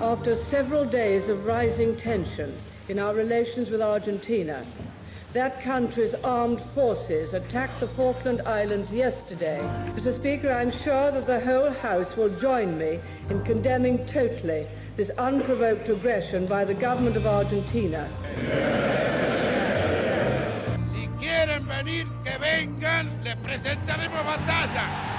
After several days of rising tension in our relations with Argentina, that country's armed forces attacked the Falkland Islands yesterday. Mr. Speaker, I'm sure that the whole House will join me in condemning totally this unprovoked aggression by the government of Argentina. Si quieren venir, que vengan, les presentaremos batalla.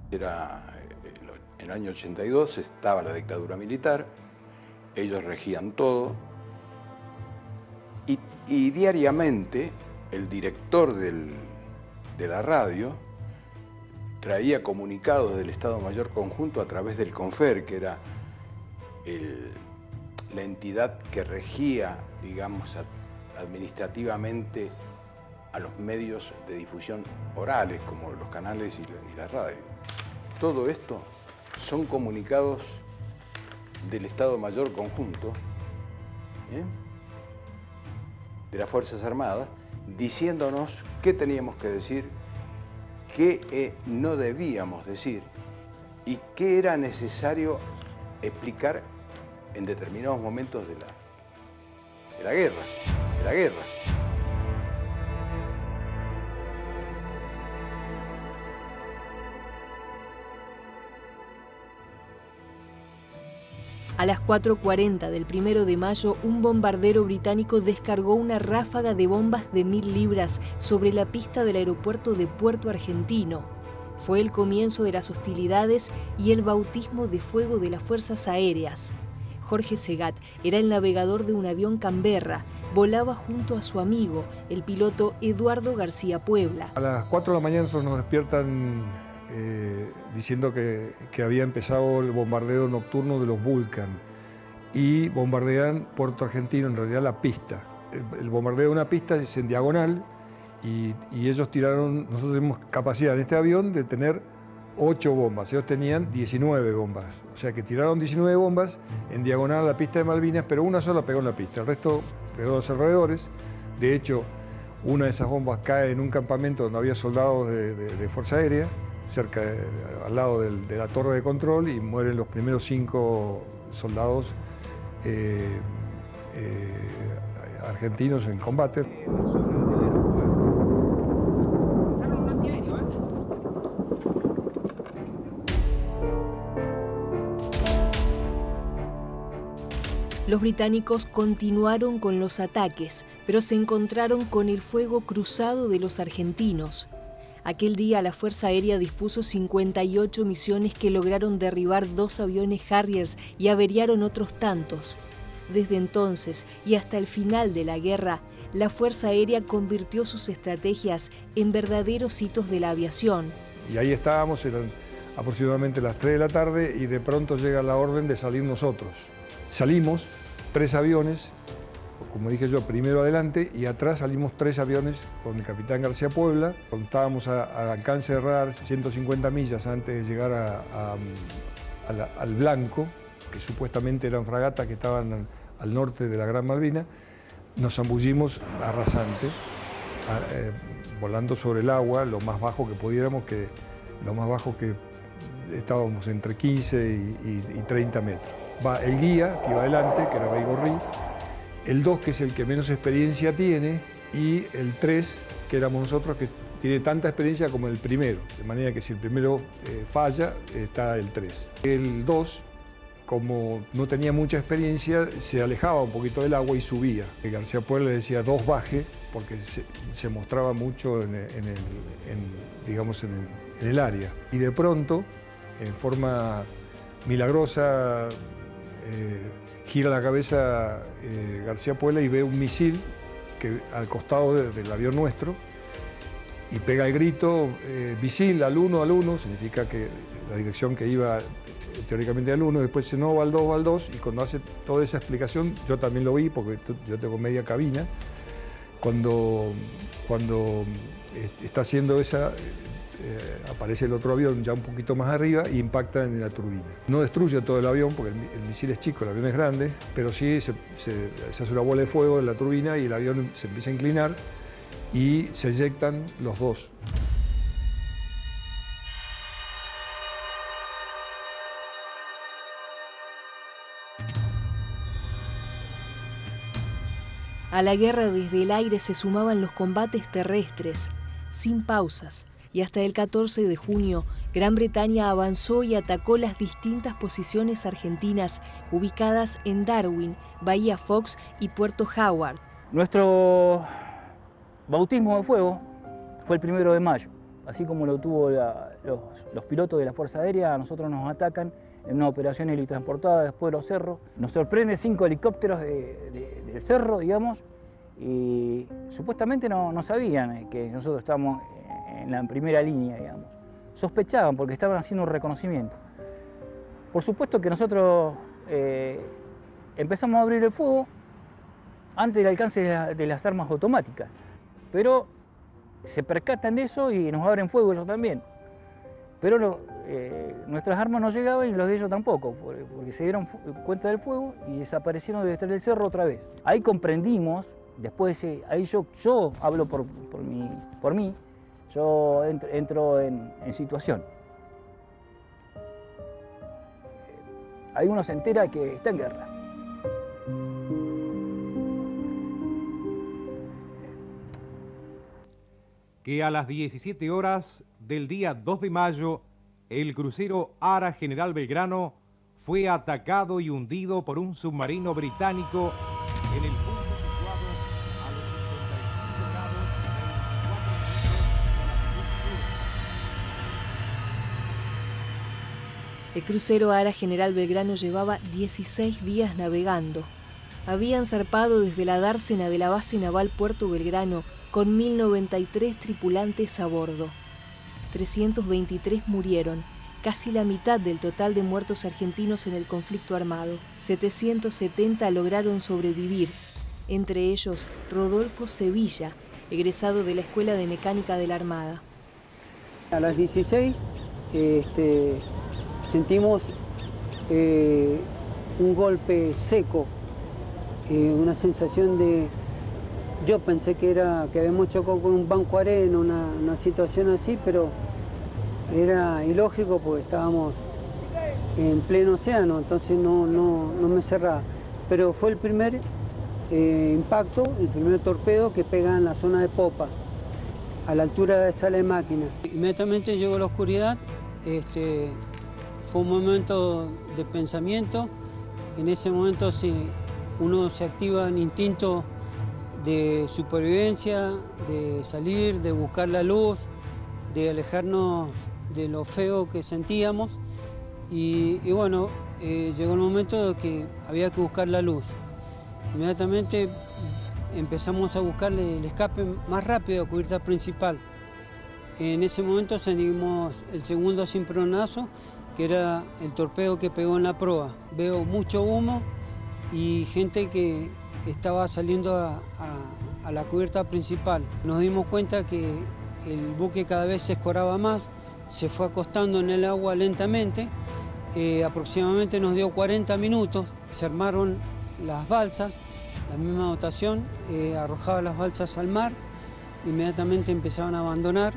Era en el año 82, estaba la dictadura militar, ellos regían todo y diariamente el director de la radio traía comunicados del Estado Mayor Conjunto a través del CONFER, que era la entidad que regía, digamos, administrativamente a los medios de difusión orales, como los canales y la radio. Todo esto son comunicados del Estado Mayor Conjunto, de las Fuerzas Armadas, diciéndonos qué teníamos que decir, qué no debíamos decir y qué era necesario explicar en determinados momentos de la guerra. A las 4:40 del 1 de mayo, un bombardero británico descargó una ráfaga de bombas de 1000 libras sobre la pista del aeropuerto de Puerto Argentino. Fue el comienzo de las hostilidades y el bautismo de fuego de las fuerzas aéreas. Jorge Segat era el navegador de un avión Canberra. Volaba junto a su amigo, el piloto Eduardo García Puebla. A las 4 de la mañana nos despiertan diciendo que había empezado el bombardeo nocturno de los Vulcan y bombardean Puerto Argentino, en realidad la pista. El bombardeo de una pista es en diagonal y ellos tiraron, nosotros tenemos capacidad en este avión de tener 8 bombas, ellos tenían 19 bombas, o sea que tiraron 19 bombas en diagonal a la pista de Malvinas, pero una sola pegó en la pista, el resto pegó a los alrededores. De hecho, una de esas bombas cae en un campamento donde había soldados de Fuerza Aérea, al lado de la torre de control, y mueren los primeros 5 soldados argentinos en combate. Los británicos continuaron con los ataques, pero se encontraron con el fuego cruzado de los argentinos. Aquel día la Fuerza Aérea dispuso 58 misiones que lograron derribar 2 aviones Harriers y averiaron otros tantos. Desde entonces y hasta el final de la guerra, la Fuerza Aérea convirtió sus estrategias en verdaderos hitos de la aviación. Y ahí estábamos, eran aproximadamente las 3 de la tarde y de pronto llega la orden de salir nosotros. Salimos 3 aviones, como dije yo, primero adelante, y atrás salimos 3 aviones con el capitán García Puebla. Estábamos al alcance de radar 150 millas antes de llegar al Blanco, que supuestamente eran fragatas que estaban al norte de la Gran Malvina. Nos zambullimos arrasante, volando sobre el agua, lo más bajo que pudiéramos, estábamos entre 15 y 30 metros. Va el guía, que iba adelante, que era Baigorri, el 2, que es el que menos experiencia tiene, y el 3, que éramos nosotros, que tiene tanta experiencia como el primero, de manera que si el primero falla, está el 3. El 2, como no tenía mucha experiencia, se alejaba un poquito del agua y subía. García Puebla le decía 2 baje, porque se mostraba mucho en el área. Y de pronto, en forma milagrosa, gira la cabeza García Puebla y ve un misil que al costado del avión nuestro y pega el grito, misil al 1, significa que la dirección que iba teóricamente al 1, después dice no, va al 2, y cuando hace toda esa explicación, yo también lo vi porque yo tengo media cabina, cuando está haciendo esa, aparece el otro avión ya un poquito más arriba y impacta en la turbina. No destruye todo el avión porque el misil es chico, el avión es grande, pero sí se hace una bola de fuego en la turbina y el avión se empieza a inclinar y se eyectan los 2. A la guerra desde el aire se sumaban los combates terrestres, sin pausas, y hasta el 14 de junio, Gran Bretaña avanzó y atacó las distintas posiciones argentinas ubicadas en Darwin, Bahía Fox y Puerto Howard. Nuestro bautismo de fuego fue el 1 de mayo. Así como lo tuvo los pilotos de la Fuerza Aérea, a nosotros nos atacan en una operación helitransportada después de los cerros. Nos sorprende 5 helicópteros del cerro, digamos, y supuestamente no sabían que nosotros estábamos en la primera línea, digamos. Sospechaban porque estaban haciendo un reconocimiento. Por supuesto que nosotros empezamos a abrir el fuego antes del alcance de las armas automáticas, pero se percatan de eso y nos abren fuego ellos también. Pero nuestras armas no llegaban y los de ellos tampoco, porque se dieron cuenta del fuego y desaparecieron detrás del cerro otra vez. Ahí comprendimos, después, ahí yo hablo por mí, yo entro en situación. Ahí uno se entera que está en guerra. Que a las 17 horas del día 2 de mayo, el crucero Ara General Belgrano fue atacado y hundido por un submarino británico en el punto situado a los 55 grados y 24 minutos de latitud sur. El crucero Ara General Belgrano llevaba 16 días navegando. Habían zarpado desde la dársena de la base naval Puerto Belgrano con 1093 tripulantes a bordo. 323 murieron, casi la mitad del total de muertos argentinos en el conflicto armado. 770 lograron sobrevivir, entre ellos Rodolfo Sevilla, egresado de la Escuela de Mecánica de la Armada. A las 16 sentimos un golpe seco, una sensación de... Yo pensé que habíamos chocado con un banco de arena, una situación así, pero era ilógico porque estábamos en pleno océano, entonces no me cerraba. Pero fue el primer impacto, el primer torpedo que pega en la zona de popa, a la altura de sala de máquina. Inmediatamente llegó la oscuridad, fue un momento de pensamiento. En ese momento uno se activa en instinto de supervivencia, de salir, de buscar la luz, de alejarnos de lo feo que sentíamos. Y bueno, llegó el momento de que había que buscar la luz. Inmediatamente empezamos a buscarle el escape más rápido a cubierta principal. En ese momento sentimos el segundo cimbronazo, que era el torpedo que pegó en la proa. Veo mucho humo y gente que estaba saliendo a la cubierta principal. Nos dimos cuenta que el buque cada vez se escoraba más, se fue acostando en el agua lentamente, aproximadamente nos dio 40 minutos, se armaron las balsas, la misma dotación, arrojaba las balsas al mar, inmediatamente empezaron a abandonar,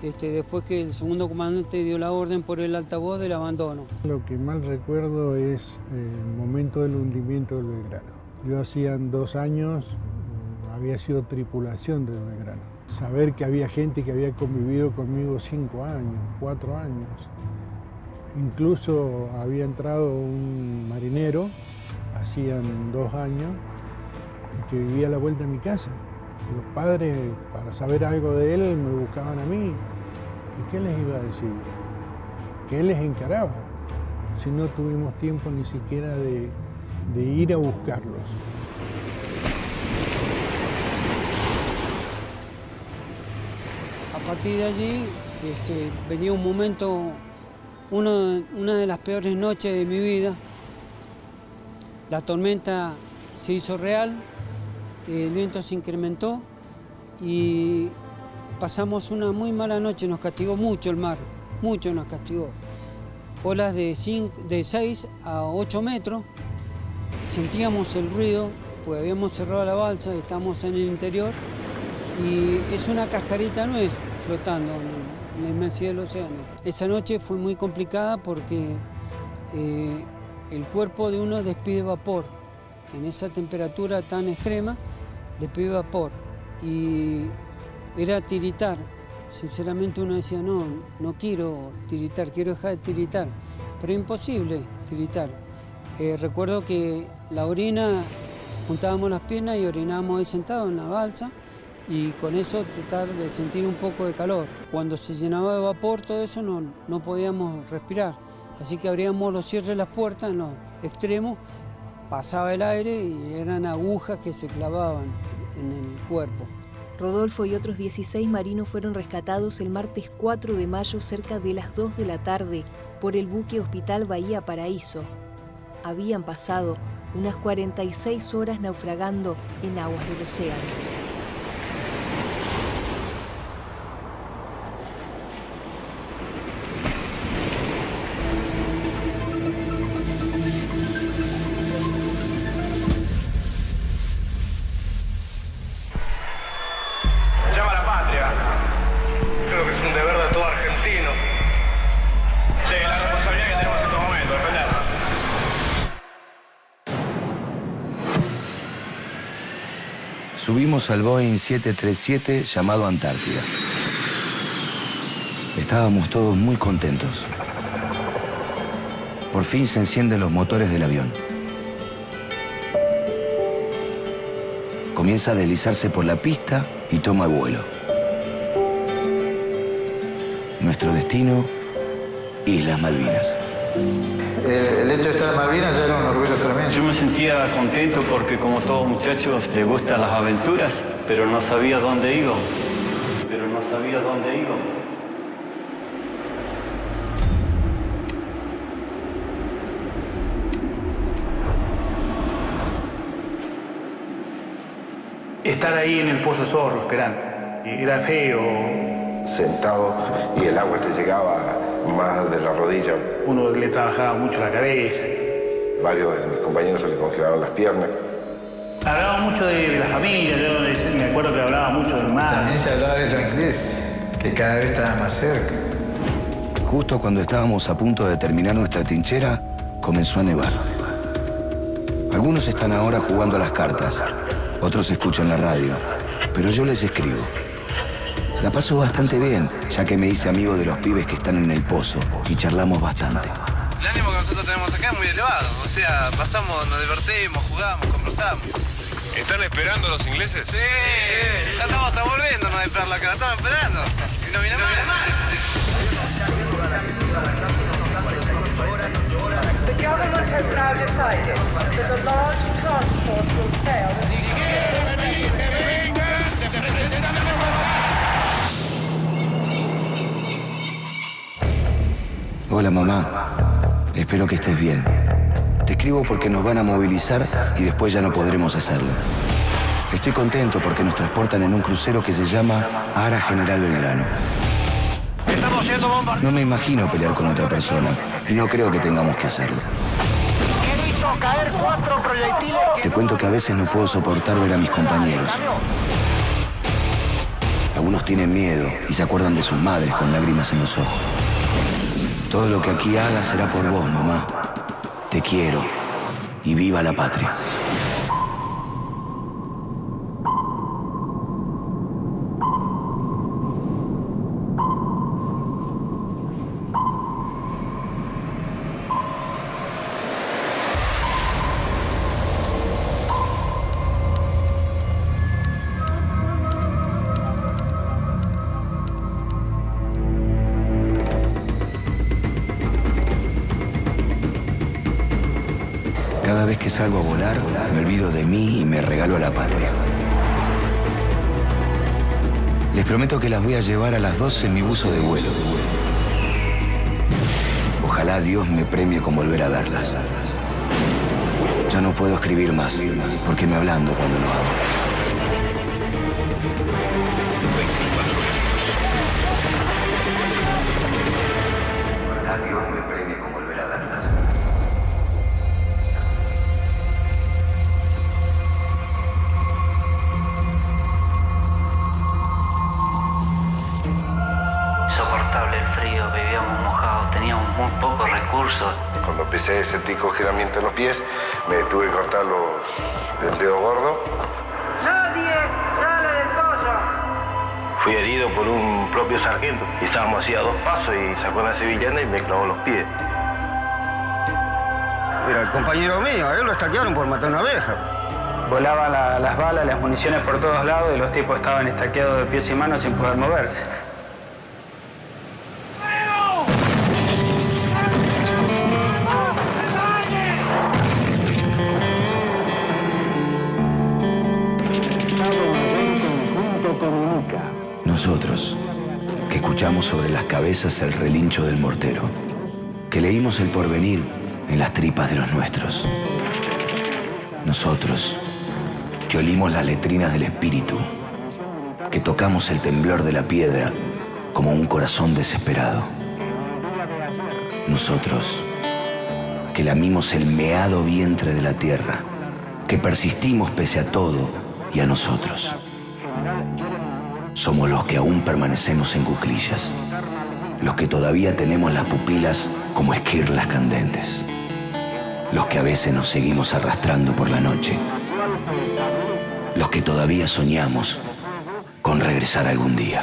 después que el segundo comandante dio la orden por el altavoz del abandono. Lo que más recuerdo es el momento del hundimiento del Belgrano. Yo hacía 2 años había sido tripulación del Belgrano. Saber que había gente que había convivido conmigo 5 años, 4 años. Incluso había entrado un marinero, hacían 2 años, que vivía a la vuelta de mi casa. Los padres, para saber algo de él, me buscaban a mí. ¿Y qué les iba a decir? ¿Qué les encaraba? Si no tuvimos tiempo ni siquiera de ir a buscarlos. A partir de allí venía un momento, una de las peores noches de mi vida. La tormenta se hizo real, el viento se incrementó y pasamos una muy mala noche. Nos castigó mucho el mar, mucho nos castigó. Olas de 6 a 8 metros. Sentíamos el ruido, pues habíamos cerrado la balsa, estábamos en el interior y es una cascarita nuez flotando en la inmensidad del océano. Esa noche fue muy complicada porque el cuerpo de uno despide vapor en esa temperatura tan extrema, después vapor. Y era tiritar. Sinceramente uno decía, no quiero tiritar, quiero dejar de tiritar. Pero imposible tiritar. Recuerdo que la orina, juntábamos las piernas y orinábamos ahí sentados en la balsa y con eso tratar de sentir un poco de calor. Cuando se llenaba de vapor, todo eso no podíamos respirar. Así que abríamos los cierres de las puertas en los extremos, pasaba el aire y eran agujas que se clavaban en el cuerpo. Rodolfo y otros 16 marinos fueron rescatados el martes 4 de mayo cerca de las 2 de la tarde por el buque Hospital Bahía Paraíso. Habían pasado unas 46 horas naufragando en aguas del océano. Llama a la patria. Creo que es un deber de todo argentino. Sí, la responsabilidad que tenemos en estos momentos, defender. Subimos al Boeing 737 llamado Antártida. Estábamos todos muy contentos. Por fin se encienden los motores del avión. Comienza a deslizarse por la pista y toma vuelo. Nuestro destino, Islas Malvinas. El hecho de estar en Malvinas ya era un orgullo tremendo. Yo me sentía contento porque como todos muchachos les gustan las aventuras, pero no sabía dónde iba. Estar ahí en el Pozo Zorro, esperando. Era feo. Sentado y el agua te llegaba más de la rodilla. Uno le trabajaba mucho la cabeza. Varios de mis compañeros se le congelaban las piernas. Hablaba mucho de la familia, yo me acuerdo que hablaba mucho del mar. También se hablaba de los ingleses, que cada vez estaban más cerca. Justo cuando estábamos a punto de terminar nuestra trinchera, comenzó a nevar. Algunos están ahora jugando a las cartas, otros escuchan la radio, pero yo les escribo. La paso bastante bien, ya que me hice amigo de los pibes que están en el pozo y charlamos bastante. El ánimo que nosotros tenemos acá es muy elevado, o sea, pasamos, nos divertimos, jugamos, conversamos. ¿Están esperando los ingleses? Sí, ya estamos aburriéndonos de esperar la cara, estamos esperando. Y no viene más. The government has now decided that a large task force will sail. Hola mamá, espero que estés bien. Te escribo porque nos van a movilizar y después ya no podremos hacerlo. Estoy contento porque nos transportan en un crucero que se llama Ara General Belgrano. Estamos siendo bombardeados. No me imagino pelear con otra persona y no creo que tengamos que hacerlo. He visto caer 4 proyectiles. Te cuento que a veces no puedo soportar ver a mis compañeros. Algunos tienen miedo y se acuerdan de sus madres con lágrimas en los ojos. Todo lo que aquí haga será por vos, mamá. Te quiero y viva la patria. Cada vez que salgo a volar, me olvido de mí y me regalo a la patria. Les prometo que las voy a llevar a las 12 en mi buzo de vuelo. Ojalá Dios me premie con volver a verlas. Ya no puedo escribir más, porque me ablando cuando lo hago. Ojalá Dios me premie con volver a verlas. Insoportable el frío, vivíamos mojados, teníamos muy pocos recursos. Cuando empecé a sentir congelamiento en los pies, Me tuve que cortar el dedo gordo. ¡Nadie sale del pozo! Fui herido por un propio sargento. Y estábamos así a 2 pasos y sacó una sevillana y me clavó los pies. Era el compañero mío, a él lo estaquearon por matar una abeja. Volaban las balas, las municiones por todos lados y los tipos estaban estaqueados de pies y manos sin poder moverse. Nosotros, que escuchamos sobre las cabezas el relincho del mortero, que leímos el porvenir en las tripas de los nuestros. Nosotros, que olimos las letrinas del espíritu, que tocamos el temblor de la piedra como un corazón desesperado. Nosotros, que lamimos el meado vientre de la tierra, que persistimos pese a todo y a nosotros. Somos los que aún permanecemos en cuclillas, los que todavía tenemos las pupilas como esquirlas candentes, los que a veces nos seguimos arrastrando por la noche, los que todavía soñamos con regresar algún día.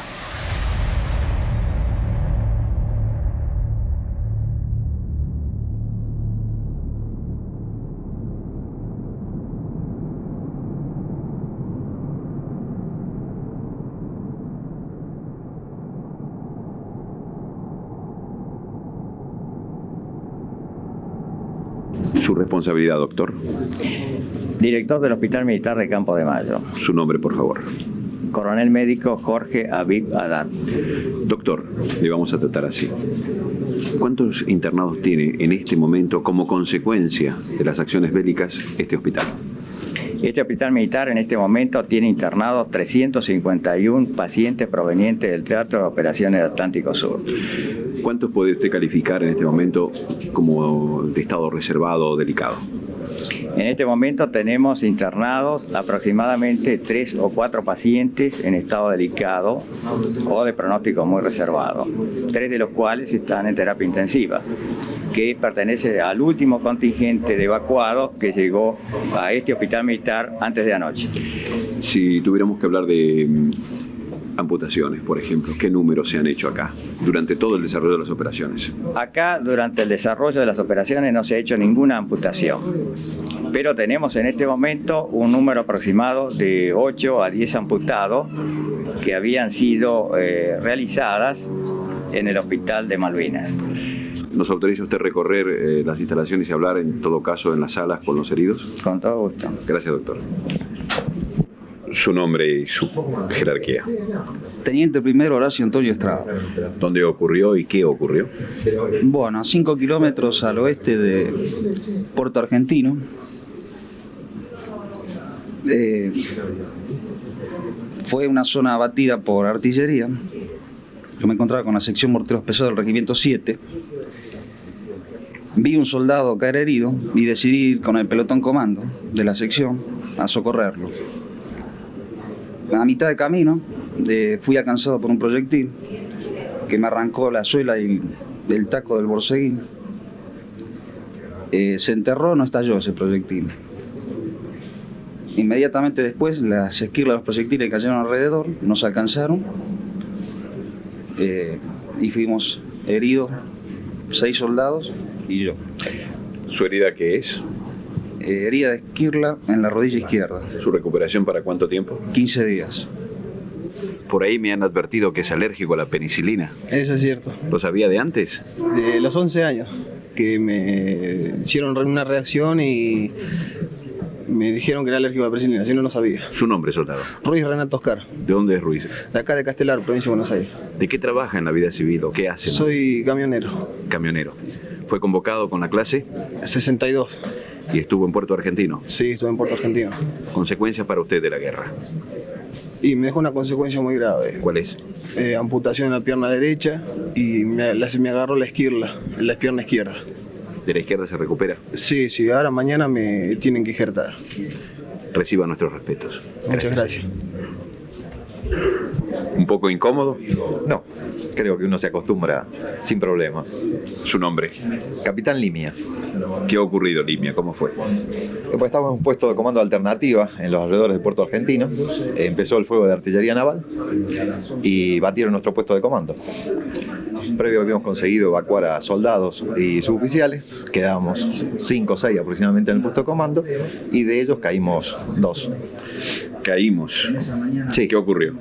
Su responsabilidad, doctor. Director del Hospital Militar de Campo de Mayo. Su nombre, por favor. Coronel médico Jorge Aviv Adar. Doctor, le vamos a tratar así. ¿Cuántos internados tiene en este momento como consecuencia de las acciones bélicas este hospital? Este hospital militar en este momento tiene internados 351 pacientes provenientes del Teatro de Operaciones del Atlántico Sur. ¿Cuántos puede usted calificar en este momento como de estado reservado o delicado? En este momento tenemos internados aproximadamente 3 o 4 pacientes en estado delicado o de pronóstico muy reservado, 3 de los cuales están en terapia intensiva, que pertenece al último contingente de evacuados que llegó a este hospital militar antes de anoche. Si tuviéramos que hablar de amputaciones, por ejemplo, ¿qué números se han hecho acá durante todo el desarrollo de las operaciones? Acá, durante el desarrollo de las operaciones, no se ha hecho ninguna amputación, pero tenemos en este momento un número aproximado de 8 a 10 amputados que habían sido realizadas en el Hospital de Malvinas. ¿Nos autoriza usted recorrer las instalaciones y hablar, en todo caso, en las salas con los heridos? Con todo gusto. Gracias, doctor. Su nombre y su jerarquía. Teniente primero Horacio Antonio Estrada. ¿Dónde ocurrió y qué ocurrió? Bueno, a 5 kilómetros al oeste de Puerto Argentino. Fue una zona abatida por artillería. Yo me encontraba con la sección morteros pesados del regimiento 7. Vi un soldado caer herido y decidí ir con el pelotón comando de la sección a socorrerlo. A mitad de camino fui alcanzado por un proyectil que me arrancó la suela y el taco del borceguín. Se enterró, no estalló ese proyectil. Inmediatamente después las esquirlas de los proyectiles cayeron alrededor, nos alcanzaron y fuimos heridos 6 soldados y yo. ¿Su herida qué es? Herida de esquirla en la rodilla izquierda. ¿Su recuperación para cuánto tiempo? 15 días. Por ahí me han advertido que es alérgico a la penicilina. Eso es cierto. ¿Lo sabía de antes? De los 11 años, que me hicieron una reacción y me dijeron que era alérgico a la penicilina, yo no lo sabía. ¿Su nombre, soldado? Ruiz Renato Oscar. ¿De dónde es Ruiz? De acá de Castelar, provincia de Buenos Aires. ¿De qué trabaja en la vida civil o qué hace? Soy camionero. Camionero. ¿Fue convocado con la clase? 62. ¿Y estuvo en Puerto Argentino? Sí, estuve en Puerto Argentino. ¿Consecuencias para usted de la guerra? Y me dejó una consecuencia muy grave. ¿Cuál es? Amputación en la pierna derecha y me agarró la esquirla, en la pierna izquierda. ¿De la izquierda se recupera? Sí, ahora mañana me tienen que injertar. Reciba nuestros respetos. Muchas gracias. ¿Un poco incómodo? No. creo que uno se acostumbra sin problemas. ¿Su nombre? Capitán Limia. ¿Qué ha ocurrido, Limia? ¿Cómo fue? Pues estábamos en un puesto de comando alternativa en los alrededores del puerto argentino. Empezó el fuego de artillería naval y batieron nuestro puesto de comando. Previo habíamos conseguido evacuar a soldados y suboficiales. Quedábamos 5 o 6 aproximadamente en el puesto de comando y de ellos caímos 2. ¿Caímos? Sí. ¿Qué ocurrió?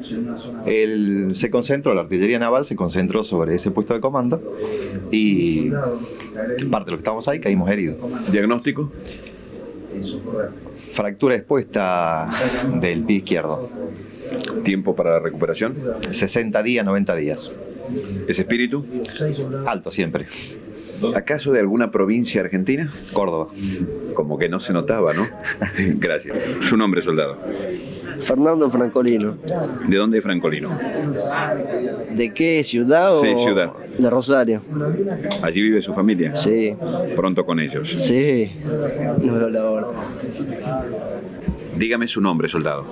Se concentró, la artillería naval se concentró sobre ese puesto de comando y parte de los que estábamos ahí caímos heridos. ¿Diagnóstico? Fractura expuesta del pie izquierdo. ¿Tiempo para la recuperación? 60 días, 90 días. ¿Ese espíritu? Alto siempre. ¿Acaso de alguna provincia argentina? Córdoba. Como que no se notaba, ¿no? Gracias. ¿Su nombre, soldado? Fernando Francolino. ¿De dónde es Francolino? ¿De qué ciudad o...? Sí, ciudad. De Rosario. ¿Allí vive su familia? Sí. ¿Pronto con ellos? Sí. No veo la hora. Dígame su nombre, soldado.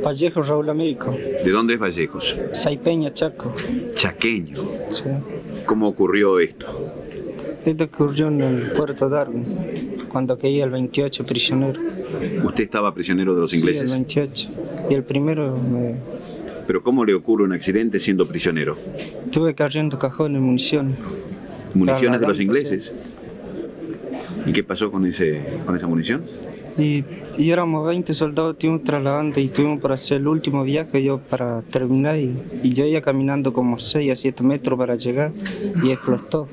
Vallejo Raúl Américo. ¿De dónde es Vallejos? Saipeña, Chaco. Chaqueño. Sí. ¿Cómo ocurrió esto? Esto ocurrió en el puerto Darwin, cuando caía el 28 prisionero. ¿Usted estaba prisionero de los ingleses? Sí, el 28. Y el primero ¿Pero cómo le ocurre un accidente siendo prisionero? Estuve cargando cajones, municiones. ¿Municiones de los ingleses? ¿Y qué pasó con esa munición? Y éramos 20 soldados, estuvimos trasladando y tuvimos para hacer el último viaje, yo para terminar, y yo iba caminando como 6 a 7 metros para llegar y explotó.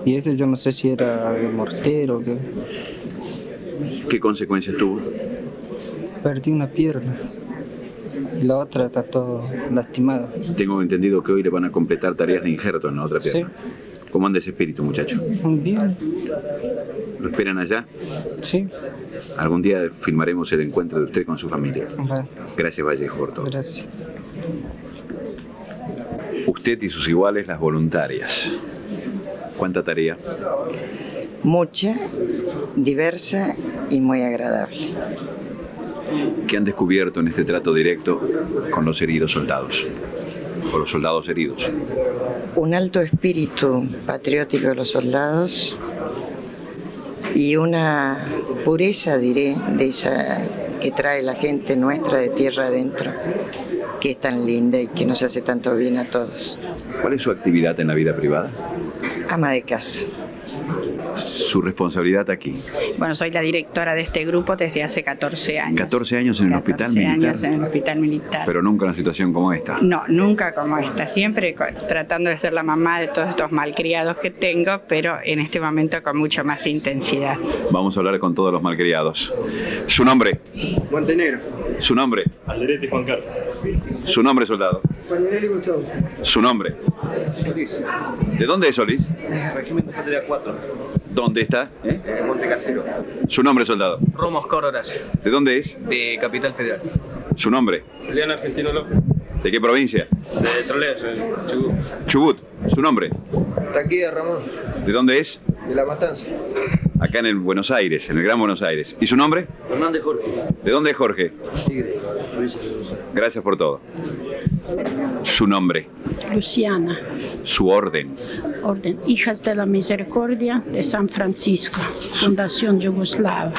Y ese yo no sé si era de mortero o qué. ¿Qué consecuencias tuvo? Perdí una pierna y la otra está todo lastimada. Tengo entendido que hoy le van a completar tareas de injerto en la otra pierna. Sí. ¿Cómo anda ese espíritu, muchacho? Muy bien. ¿Lo esperan allá? Sí. Algún día filmaremos el encuentro de usted con su familia. Vale. Gracias, Vallejo, por todo. Gracias. Usted y sus iguales, las voluntarias. ¿Cuánta tarea? Mucha, diversa y muy agradable. ¿Qué han descubierto en este trato directo con los heridos soldados? O los soldados heridos. Un alto espíritu patriótico de los soldados y una pureza, diré, de esa que trae la gente nuestra de tierra adentro, que es tan linda y que nos hace tanto bien a todos. ¿Cuál es su actividad en la vida privada? Ama de casa. Su responsabilidad aquí. Bueno, soy la directora de este grupo desde hace 14 años. 14 años en el hospital militar. 14 años en el hospital militar. Pero nunca en una situación como esta. No, nunca como esta. Siempre tratando de ser la mamá de todos estos malcriados que tengo, pero en este momento con mucho más intensidad. Vamos a hablar con todos los malcriados. ¿Su nombre? Montenegro. ¿Su nombre? Alderete Juan Carlos. ¿Su nombre, soldado? Juan Gustavo. ¿Su nombre? Solís. ¿De dónde es Solís? Regimiento Patria 4. ¿Dónde está? Monte Casero. ¿Su nombre, soldado? Romo Oscar Horacio. ¿De dónde es? De Capital Federal. ¿Su nombre? León Argentino López. ¿De qué provincia? De Troleo, Chubut. Chubut. ¿Su nombre? Taquilla Ramón. ¿De dónde es? De La Matanza. Acá en el Buenos Aires, en el Gran Buenos Aires. ¿Y su nombre? Hernández Jorge. ¿De dónde es Jorge? Tigre. Gracias por todo. ¿Su nombre? Luciana. ¿Su orden? Orden Hijas de la Misericordia de San Francisco, Fundación Yugoslava.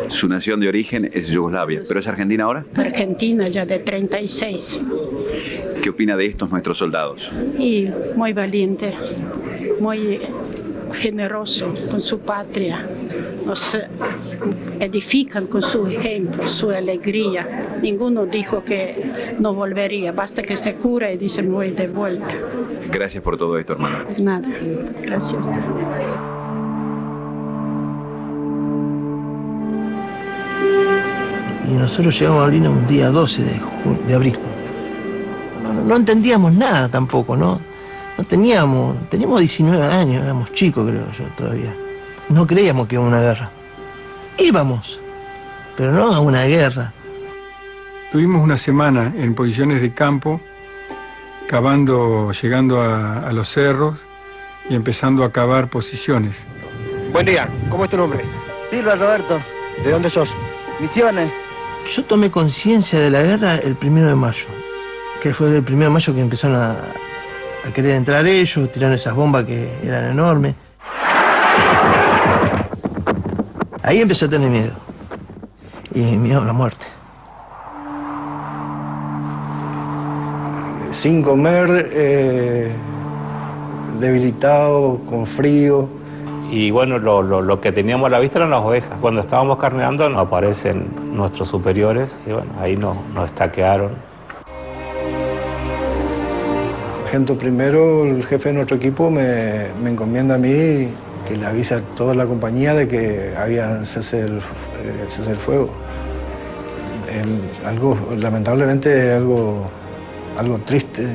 Su nación de origen es Yugoslavia, ¿pero es Argentina ahora? Argentina ya de 36. ¿Qué opina de estos nuestros soldados? Y muy valiente, muy generoso con su patria. Nos edifican con su ejemplo, su alegría. Ninguno dijo que no volvería, basta que se cure y dice voy de vuelta. Gracias por todo esto, hermano. Nada, gracias. Y nosotros llegamos a Malvinas un día 12 de abril. No entendíamos nada tampoco, ¿no? Teníamos 19 años, éramos chicos creo yo todavía. No creíamos que iba a una guerra. Íbamos, pero no a una guerra. Tuvimos una semana en posiciones de campo, cavando, llegando a los cerros y empezando a cavar posiciones. Buen día, ¿cómo es tu nombre? Silva Roberto. ¿De dónde sos? Misiones. Yo tomé conciencia de la guerra el 1 de mayo, que fue el 1 de mayo que empezaron a querer entrar ellos, tiraron esas bombas que eran enormes. Ahí empecé a tener miedo. Y miedo a la muerte. Sin comer, debilitado, con frío. Y bueno, lo que teníamos a la vista eran las ovejas. Cuando estábamos carneando nos aparecen nuestros superiores y bueno, ahí nos estaquearon. Sargento primero, el jefe de nuestro equipo me encomienda a mí que le avise a toda la compañía de que había cese el fuego. Lamentablemente, algo triste.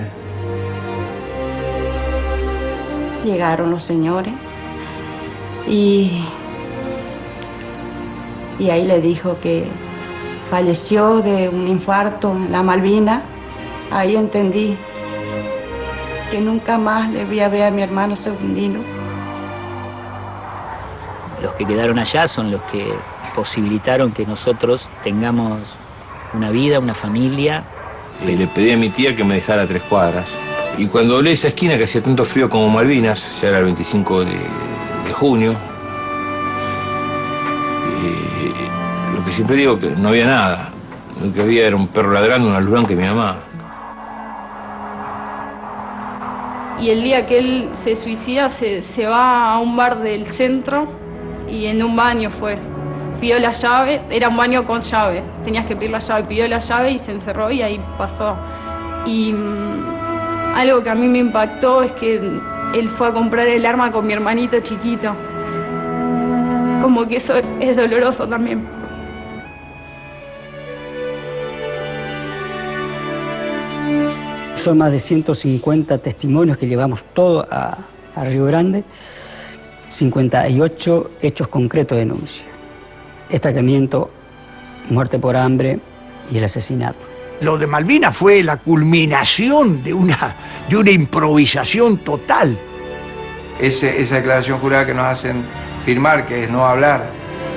Llegaron los señores y ahí le dijo que falleció de un infarto en la Malvina. Ahí entendí que nunca más le voy a ver a mi hermano Segundino. Los que quedaron allá son los que posibilitaron que nosotros tengamos una vida, una familia. Le pedí a mi tía que me dejara 3 cuadras. Y cuando doblé esa esquina, que hacía tanto frío como Malvinas, ya era el 25 de junio, lo que siempre digo que no había nada. Lo que había era un perro ladrando, una luz blanca y mi mamá. Y el día que él se suicida, se va a un bar del centro y en un baño fue. Pidió la llave, era un baño con llave, tenías que pedir la llave, pidió la llave y se encerró y ahí pasó. Y algo que a mí me impactó es que él fue a comprar el arma con mi hermanito chiquito. Como que eso es doloroso también. Son más de 150 testimonios que llevamos todo a Río Grande, 58 hechos concretos de denuncia. Estaqueamiento, muerte por hambre y el asesinato. Lo de Malvinas fue la culminación de una improvisación total. Esa declaración jurada que nos hacen firmar, que es no hablar,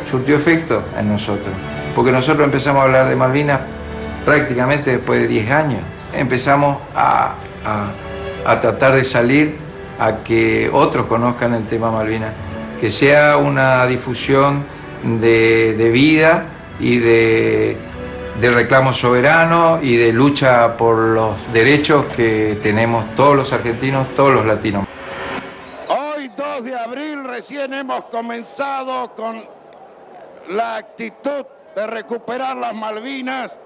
surtió efecto en nosotros. Porque nosotros empezamos a hablar de Malvinas prácticamente después de 10 años. Empezamos a tratar de salir a que otros conozcan el tema Malvinas, que sea una difusión de vida y de reclamo soberano y de lucha por los derechos que tenemos todos los argentinos, todos los latinos. Hoy, 2 de abril, recién hemos comenzado con la actitud de recuperar las Malvinas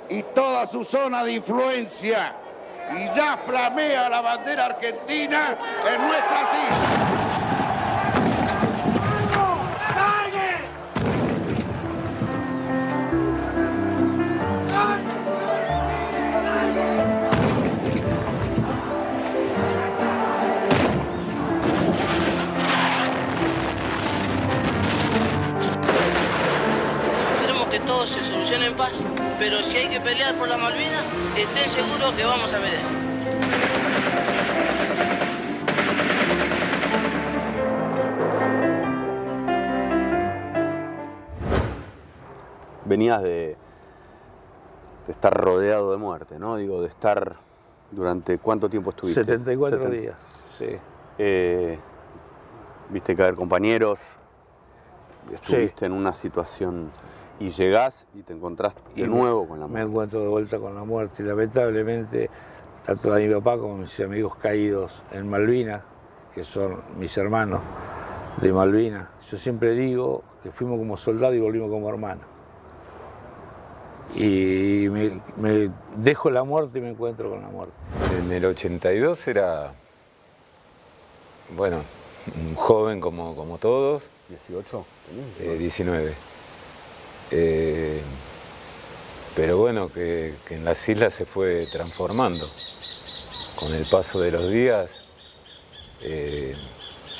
y toda su zona de influencia. Y ya flamea la bandera argentina en nuestras islas. Queremos que todo se solucione en paz, pero si hay que pelear por la Malvinas, estén seguros que vamos a pelear. Venías de estar rodeado de muerte, ¿no? Digo, de estar durante ¿cuánto tiempo estuviste? 74 días, sí. Viste caer compañeros, estuviste en una situación y llegás y te encontrás de nuevo con la muerte. Me encuentro de vuelta con la muerte y lamentablemente tanto mi papá como mis amigos caídos en Malvinas, que son mis hermanos de Malvinas. Yo siempre digo que fuimos como soldados y volvimos como hermanos. Y me dejo la muerte y me encuentro con la muerte. En el 82 era, bueno, un joven como todos. ¿18? 19. Pero bueno, que en las islas se fue transformando. Con el paso de los días,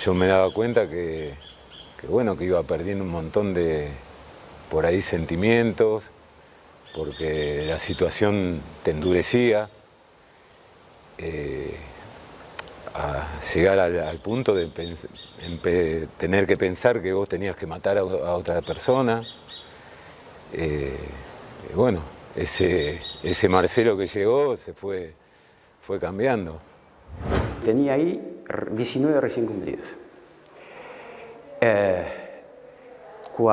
yo me daba cuenta que iba perdiendo un montón de, por ahí, sentimientos, porque la situación te endurecía, a llegar al punto de tener que pensar que vos tenías que matar a otra persona. Bueno, ese Marcelo que llegó fue cambiando. Tenía ahí 19 recién cumplidos.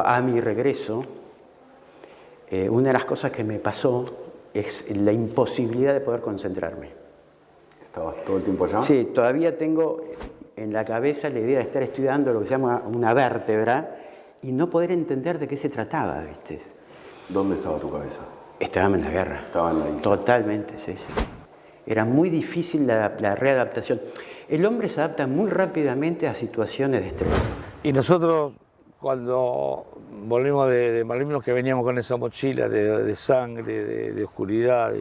A mi regreso, una de las cosas que me pasó es la imposibilidad de poder concentrarme. ¿Estabas todo el tiempo allá? Sí, todavía tengo en la cabeza la idea de estar estudiando lo que se llama una vértebra y no poder entender de qué se trataba, ¿viste? ¿Dónde estaba tu cabeza? Estaba en la guerra. Estaba en la isla. Totalmente, sí, sí. Era muy difícil la readaptación. El hombre se adapta muy rápidamente a situaciones de estrés. Y nosotros, cuando volvimos de Malvinas, que veníamos con esa mochila de sangre, de oscuridad,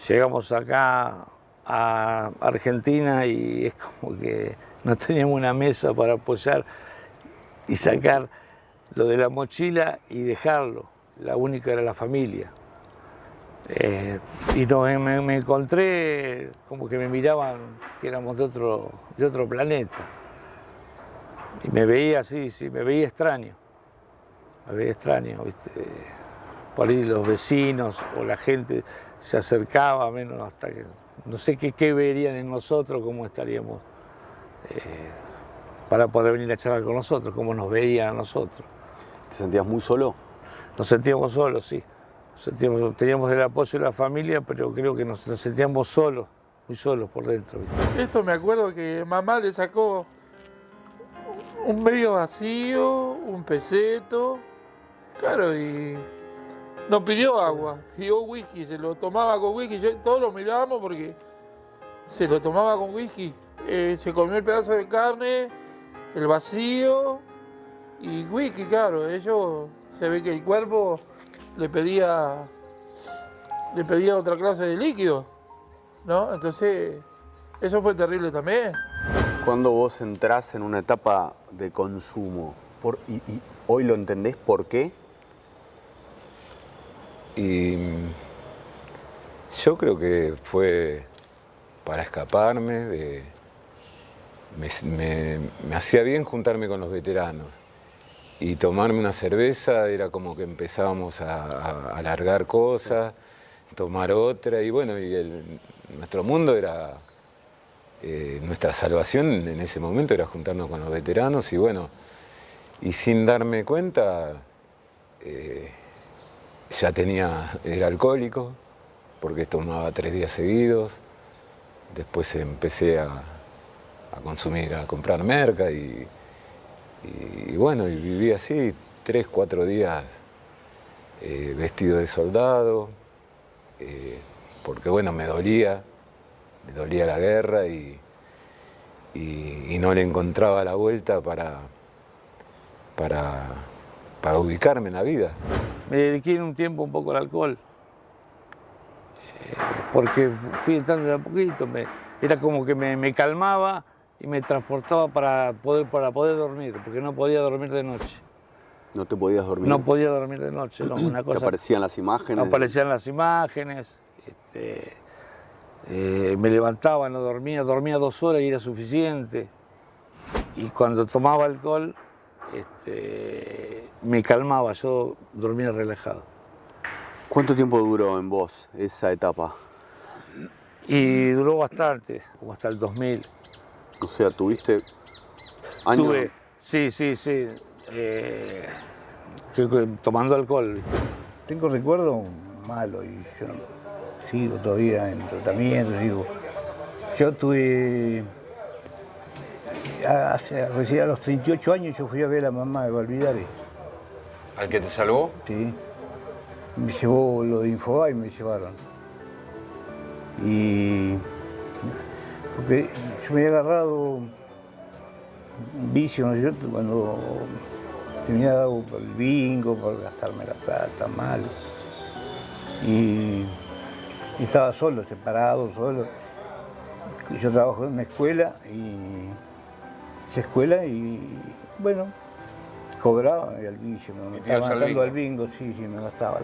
llegamos acá a Argentina y es como que no teníamos una mesa para apoyar y sacar lo de la mochila y dejarlo. La única era la familia. Y me encontré como que me miraban que éramos de otro planeta. Y me veía así, sí, me veía extraño. Me veía extraño, ¿viste? Por ahí los vecinos o la gente se acercaba menos hasta que no sé qué verían en nosotros, cómo estaríamos para poder venir a charlar con nosotros, cómo nos veían a nosotros. ¿Te sentías muy solo? Nos sentíamos solos, sí. Teníamos el apoyo de la familia, pero creo que nos sentíamos solos, muy solos por dentro, ¿viste? Esto me acuerdo que mamá le sacó un medio vacío, un peseto, claro, y nos pidió agua, pidió whisky, se lo tomaba con whisky, todos lo mirábamos porque se lo tomaba con whisky, se comió el pedazo de carne, el vacío y whisky, claro, ellos se ve que el cuerpo le pedía otra clase de líquido, ¿no? Entonces, eso fue terrible también. Cuando vos entrás en una etapa de consumo, y hoy lo entendés por qué, y yo creo que fue para escaparme, me hacía bien juntarme con los veteranos y tomarme una cerveza, era como que empezábamos a alargar cosas, tomar otra y bueno, nuestro mundo era, nuestra salvación en ese momento era juntarnos con los veteranos y bueno, y sin darme cuenta era alcohólico porque tomaba 3 días seguidos, después empecé a consumir, a comprar merca y bueno, y viví así 3, 4 días vestido de soldado, porque bueno, me dolía la guerra y no le encontraba la vuelta para ubicarme en la vida. Me dediqué en un tiempo un poco al alcohol, porque fui entrando de a poquito, era como que me calmaba y me transportaba para poder dormir, porque no podía dormir de noche. ¿No te podías dormir? No podía dormir de noche, no, una cosa. ¿Te aparecían las imágenes? Aparecían las imágenes, me levantaba, no dormía 2 horas y era suficiente. Y cuando tomaba alcohol, me calmaba, yo dormía relajado. ¿Cuánto tiempo duró en vos esa etapa? Y duró bastante, como hasta el 2000. O sea, ¿tuviste años? Sí. Tomando alcohol. Tengo recuerdos malos y yo sigo todavía en tratamiento. Yo tuve, recién a los 38 años yo fui a ver a la mamá de Valvidare. ¿Al que te salvó? Sí. Me llevó lo de Infobae y me llevaron. Y porque yo me había agarrado un vicio, ¿no es cierto? Cuando tenía dado por el bingo, por gastarme la plata mal. Y estaba solo, separado, solo. Yo trabajo en una escuela y bueno, cobraba y al vicio, me estaba matando al bingo, sí, me gastaba.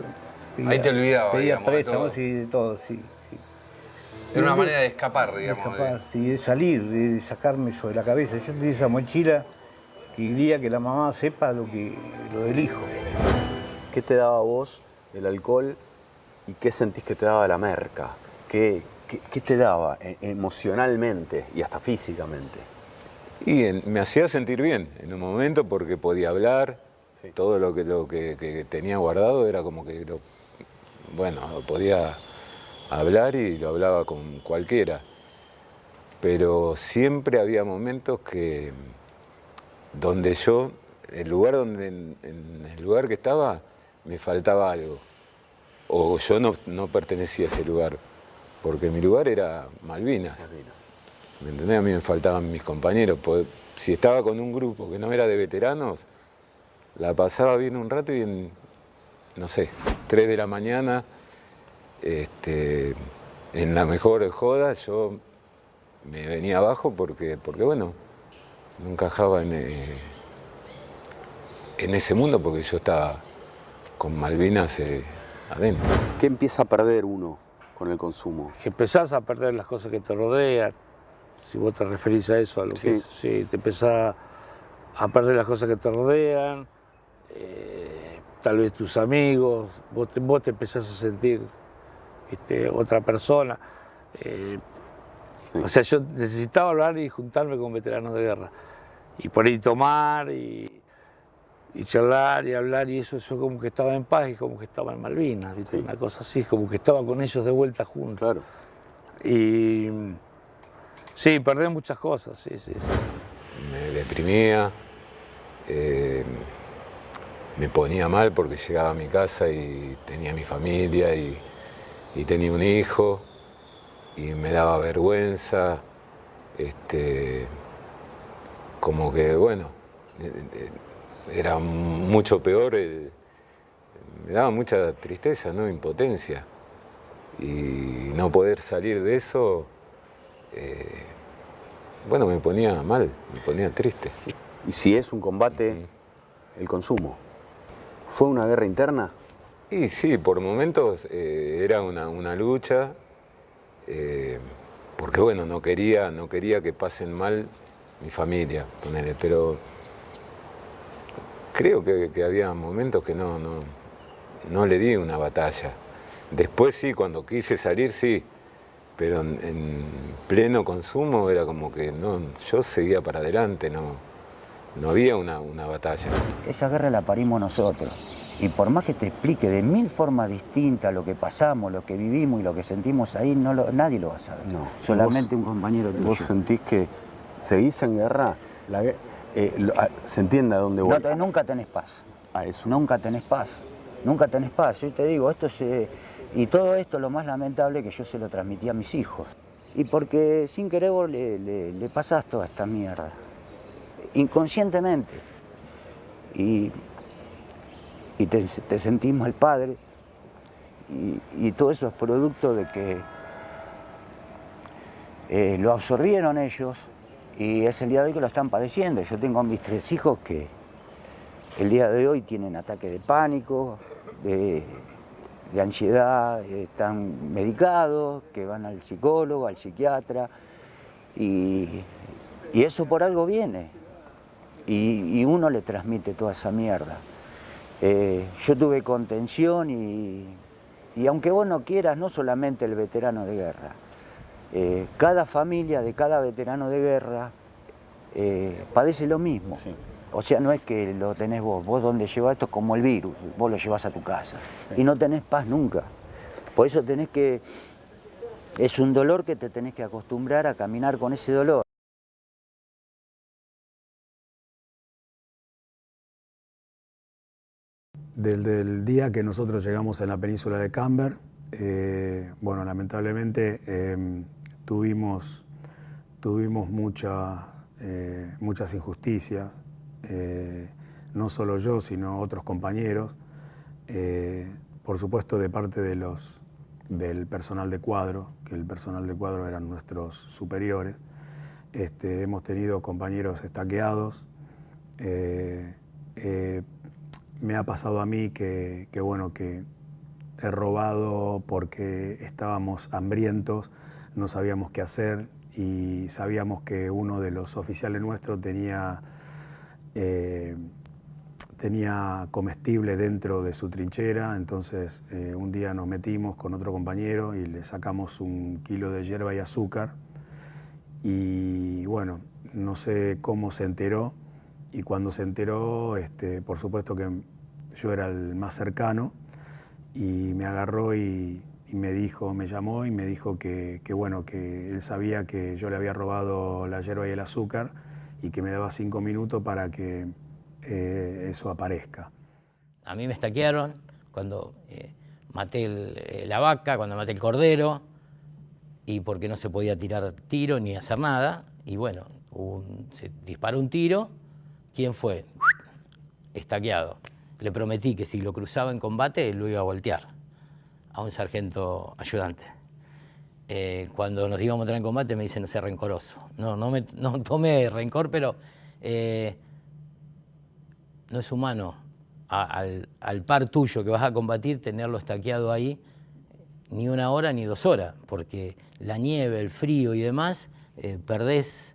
Ahí te olvidaba, pedía digamos, préstamos y de todo, sí. Era una manera de escapar, digamos. De escapar, sí, de salir, de sacarme eso de la cabeza. Yo tenía esa mochila que quería que la mamá sepa lo del hijo. ¿Qué te daba a vos el alcohol y qué sentís que te daba la merca? ¿Qué ¿Qué te daba emocionalmente y hasta físicamente? Y me hacía sentir bien en un momento porque podía hablar, sí. Todo lo que tenía guardado era como que lo podía hablar y lo hablaba con cualquiera. Pero siempre había momentos donde yo, en el lugar que estaba, me faltaba algo. O yo no pertenecía a ese lugar, porque mi lugar era Malvinas. ¿Me entendés? A mí me faltaban mis compañeros. Si estaba con un grupo que no era de veteranos, la pasaba bien un rato y no sé, 3 de la mañana, en la mejor joda, yo me venía abajo porque bueno, no encajaba en ese mundo porque yo estaba con Malvinas adentro. ¿Qué empieza a perder uno con el consumo? Que empezás a perder las cosas que te rodean. Si vos te referís a eso, a lo que es, sí, te empezás a perder las cosas que te rodean, tal vez tus amigos, vos te empezás a sentir otra persona. O sea, yo necesitaba hablar y juntarme con veteranos de guerra. Y por ahí tomar y charlar y hablar, y eso yo como que estaba en paz y como que estaba en Malvinas, ¿viste? Sí. Una cosa así, como que estaba con ellos de vuelta juntos. Claro. Y sí, perdí muchas cosas, sí. Me deprimía, me ponía mal porque llegaba a mi casa y tenía mi familia y tenía un hijo y me daba vergüenza, como que bueno, era mucho peor, me daba mucha tristeza, ¿no? Impotencia, y no poder salir de eso, bueno, me ponía mal, me ponía triste. ¿Y si es un combate, el consumo? ¿Fue una guerra interna? Y sí, por momentos era una lucha, porque bueno, no quería que pasen mal mi familia, ponele, pero creo que había momentos que no le di una batalla. Después sí, cuando quise salir sí, pero en pleno consumo era como que yo seguía para adelante, no había una batalla. Esa guerra la parimos nosotros. Y por más que te explique de 1000 formas distintas lo que pasamos, lo que vivimos y lo que sentimos ahí, nadie lo va a saber. No. Solamente un compañero tuyo. ¿Vos sentís que seguís en guerra? ¿Se entiende a dónde voy? No, nunca tenés paz. Eso. Nunca tenés paz. Nunca tenés paz. Yo te digo, y todo esto, lo más lamentable, que yo se lo transmití a mis hijos. Y porque sin querer vos le pasás toda esta mierda. Inconscientemente. Y te sentís mal padre, y todo eso es producto de que lo absorbieron ellos, y es el día de hoy que lo están padeciendo. Yo tengo a mis 3 hijos que el día de hoy tienen ataques de pánico, de ansiedad, están medicados, que van al psicólogo, al psiquiatra, y eso por algo viene, y uno le transmite toda esa mierda. Yo tuve contención y aunque vos no quieras, no solamente el veterano de guerra, cada familia de cada veterano de guerra padece lo mismo. Sí. O sea, no es que lo tenés vos donde llevas esto es como el virus, vos lo llevas a tu casa, sí. Y no tenés paz nunca. Por eso es un dolor que te tenés que acostumbrar a caminar con ese dolor. Desde el día que nosotros llegamos en la península de Camber, bueno, lamentablemente tuvimos muchas injusticias, no solo yo, sino otros compañeros, por supuesto de parte del personal de cuadro, que el personal de cuadro eran nuestros superiores. Hemos tenido compañeros estaqueados. Me ha pasado a mí que he robado porque estábamos hambrientos, no sabíamos qué hacer y sabíamos que uno de los oficiales nuestros tenía tenía comestible dentro de su trinchera, entonces un día nos metimos con otro compañero y le sacamos 1 kilo de hierba y azúcar y bueno, no sé cómo se enteró y cuando se enteró, por supuesto que yo era el más cercano y me agarró y me llamó y me dijo que bueno, que él sabía que yo le había robado la hierba y el azúcar y que me daba 5 minutos para que eso aparezca. A mí me estaquearon cuando maté la vaca, cuando maté el cordero, y porque no se podía tirar tiro ni hacer nada, y bueno, se disparó un tiro. ¿Quién fue? Estaqueado. Le prometí que si lo cruzaba en combate lo iba a voltear a un sargento ayudante. Cuando nos íbamos a entrar en combate me dice no sea rencoroso. No tomé rencor, pero no es humano al par tuyo que vas a combatir tenerlo estaqueado ahí ni 1 hora ni 2 horas, porque la nieve, el frío y demás, perdés,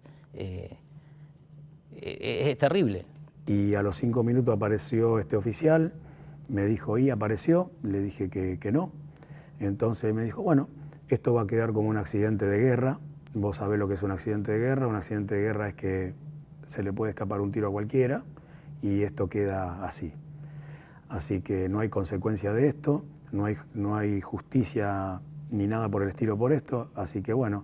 es terrible. Y a los 5 minutos apareció este oficial, me dijo, ¿y apareció? Le dije que no. Entonces me dijo, bueno, esto va a quedar como un accidente de guerra. Vos sabés lo que es un accidente de guerra. Un accidente de guerra es que se le puede escapar un tiro a cualquiera y esto queda así. Así que no hay consecuencia de esto, no hay justicia ni nada por el estilo por esto. Así que bueno,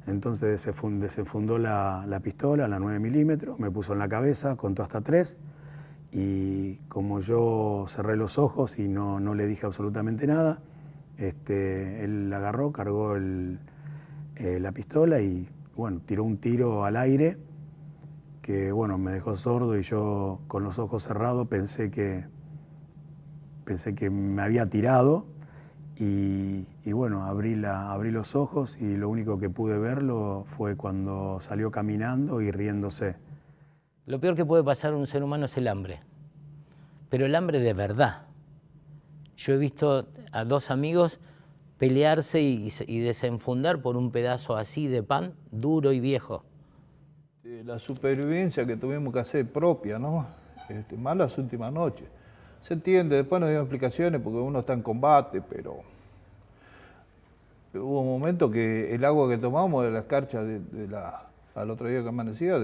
entonces desenfundó la pistola, la 9 milímetros, me puso en la cabeza, contó hasta 3 y como yo cerré los ojos y no le dije absolutamente nada, él la agarró, cargó la pistola y bueno, tiró un tiro al aire que bueno, me dejó sordo y yo con los ojos cerrados pensé que me había tirado y bueno, abrí los ojos y lo único que pude verlo fue cuando salió caminando y riéndose. Lo peor que puede pasar a un ser humano es el hambre, pero el hambre de verdad. Yo he visto a 2 amigos pelearse y desenfundar por un pedazo así de pan duro y viejo. La supervivencia que tuvimos que hacer propia, ¿no? Más las últimas noches. Se entiende, después nos dieron explicaciones porque uno está en combate, pero hubo un momento que el agua que tomamos de la escarcha al otro día que amanecía,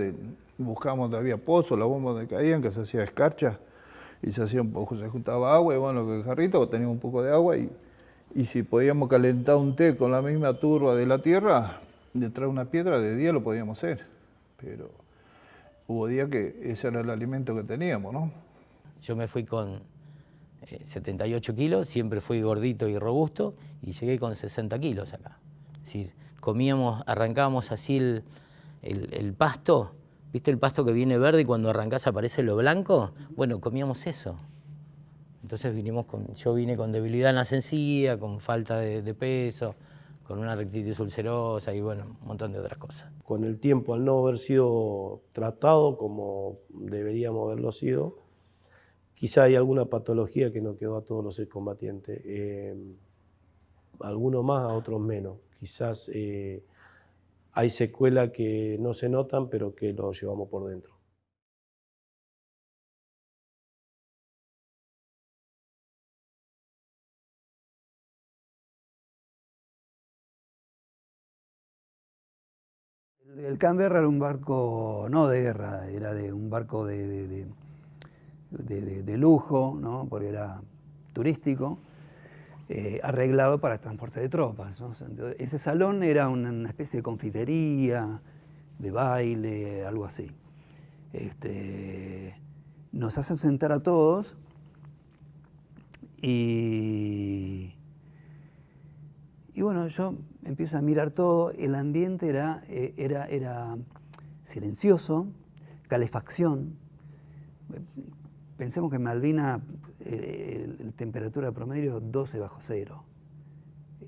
buscamos donde había pozos, las bombas donde caían, que se hacía escarcha, y se juntaba agua, y bueno, que el jarrito tenía un poco de agua, y si podíamos calentar un té con la misma turba de la tierra, detrás de una piedra, de día lo podíamos hacer, pero hubo días que ese era el alimento que teníamos, ¿no? Yo me fui con 78 kilos, siempre fui gordito y robusto, y llegué con 60 kilos acá. Es decir, arrancábamos así el pasto, ¿viste el pasto que viene verde y cuando arrancás aparece lo blanco? Bueno, comíamos eso. Entonces yo vine con debilidad en la encía, con falta de peso, con una artritis ulcerosa y bueno, un montón de otras cosas. Con el tiempo, al no haber sido tratado como deberíamos haberlo sido, quizá hay alguna patología que no quedó a todos los excombatientes. Algunos más, a otros menos. Quizás hay secuelas que no se notan, pero que lo llevamos por dentro. El Canberra era un barco no de guerra, era un barco de lujo, ¿no? Porque era turístico, arreglado para el transporte de tropas, ¿no? Ese salón era una especie de confitería, de baile, algo así. Nos hacen sentar a todos y bueno, yo empiezo a mirar todo, el ambiente era silencioso, calefacción. Pensemos que en Malvinas la temperatura promedio 12 bajo cero.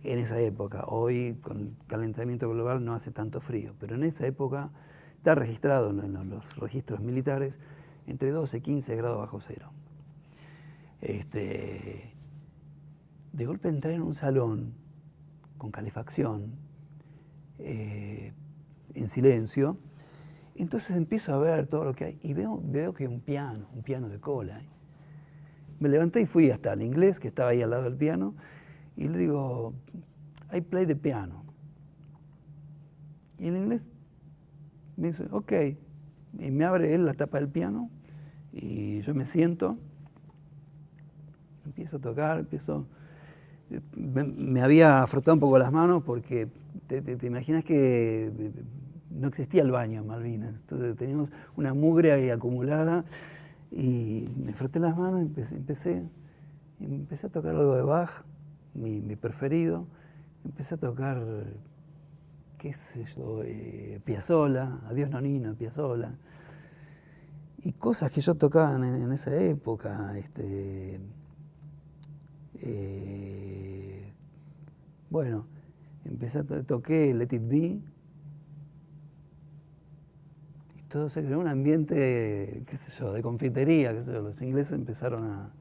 En esa época, hoy con el calentamiento global no hace tanto frío, pero en esa época está registrado en los registros militares entre 12 y 15 grados bajo cero. De golpe entré en un salón con calefacción, en silencio. Entonces empiezo a ver todo lo que hay y veo que hay un piano de cola. Me levanté y fui hasta el inglés, que estaba ahí al lado del piano, y le digo, I play the piano. Y el inglés me dice, ok. Y me abre él la tapa del piano, y yo me siento, empiezo a tocar, me había frotado un poco las manos porque te imaginas que no existía el baño en Malvinas, entonces teníamos una mugre ahí acumulada y me froté las manos y empecé a tocar algo de Bach, mi preferido, empecé a tocar, qué sé yo, Piazzolla, Adiós Nonino, Piazzolla, y cosas que yo tocaba en esa época, bueno, toqué Let It Be, y todo se creó un ambiente, qué sé yo, de confitería, qué sé yo. Los ingleses empezaron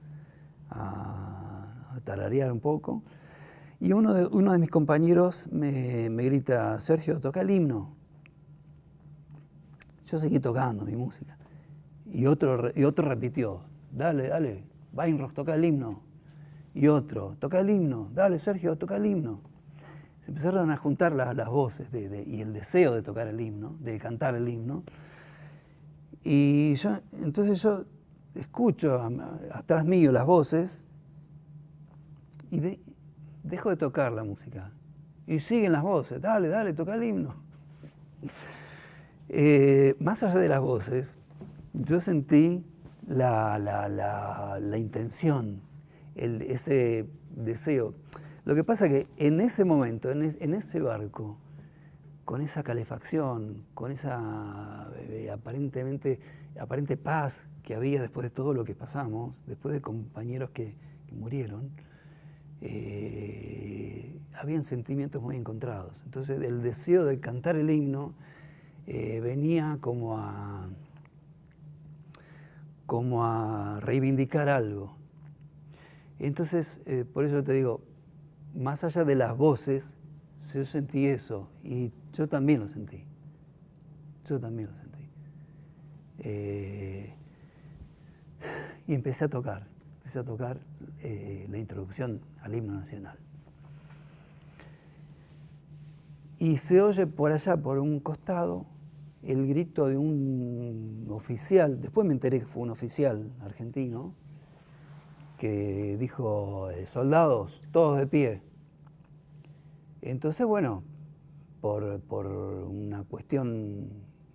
a tararear un poco, y uno de mis compañeros me grita, Sergio, toca el himno. Yo seguí tocando mi música, y otro repitió, dale, Weinrock, toca el himno. Y otro, toca el himno, dale Sergio, toca el himno. Se empezaron a juntar las voces y el deseo de tocar el himno, de cantar el himno. Y entonces yo escucho atrás mío las voces y dejo de tocar la música. Y siguen las voces, dale, toca el himno. Más allá de las voces, yo sentí la intención, ese deseo. Lo que pasa es que en ese momento, en ese barco, con esa calefacción, con esa aparente paz que había después de todo lo que pasamos, después de compañeros que murieron, habían sentimientos muy encontrados. Entonces el deseo de cantar el himno venía como a reivindicar algo. Entonces, por eso te digo, más allá de las voces, yo sentí eso, y yo también lo sentí. Y empecé a tocar la introducción al himno nacional. Y se oye por allá, por un costado, el grito de un oficial, después me enteré que fue un oficial argentino, que dijo, soldados, todos de pie. Entonces, bueno, por una cuestión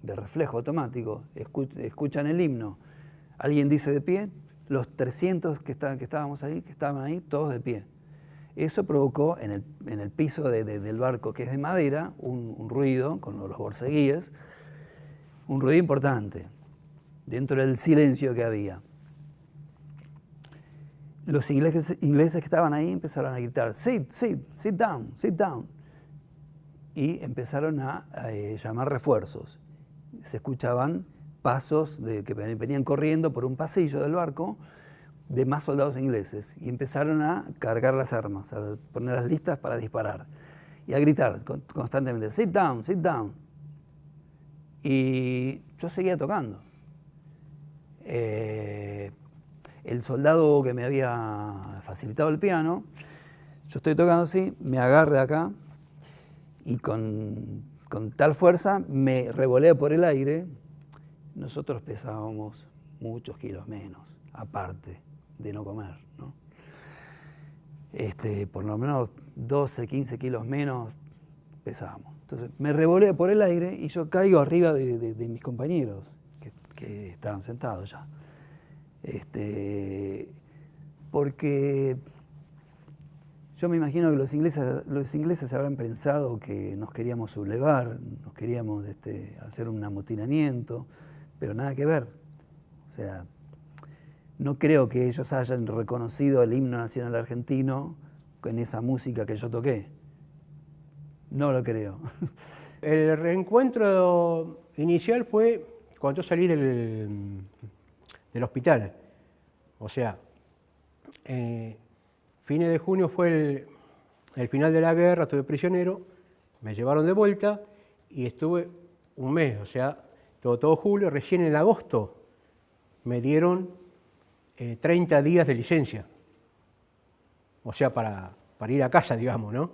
de reflejo automático, escuchan el himno, alguien dice de pie, los 300 que estaban ahí, todos de pie. Eso provocó en el piso del barco, que es de madera, un ruido con los borceguíes, un ruido importante, dentro del silencio que había. Los ingleses que estaban ahí empezaron a gritar, sit down, sit down. Y empezaron a llamar refuerzos. Se escuchaban pasos que venían corriendo por un pasillo del barco de más soldados ingleses. Y empezaron a cargar las armas, a ponerlas listas para disparar. Y a gritar constantemente, sit down, sit down. Y yo seguía tocando. El soldado que me había facilitado el piano, yo estoy tocando así, me agarra de acá y con tal fuerza me revolea por el aire. Nosotros pesábamos muchos kilos menos, aparte de no comer, ¿no? Por lo menos 12, 15 kilos menos pesábamos. Entonces me revolea por el aire y yo caigo arriba de mis compañeros que estaban sentados ya. Porque yo me imagino que los ingleses habrán pensado que nos queríamos sublevar, nos queríamos hacer un amotinamiento, pero nada que ver. O sea, no creo que ellos hayan reconocido el himno nacional argentino en esa música que yo toqué. No lo creo. El reencuentro inicial fue cuando yo salí del hospital. O sea, fines de junio fue el final de la guerra, estuve prisionero, me llevaron de vuelta y estuve un mes, o sea, todo julio, recién en agosto me dieron 30 días de licencia. O sea, para ir a casa, digamos, ¿no?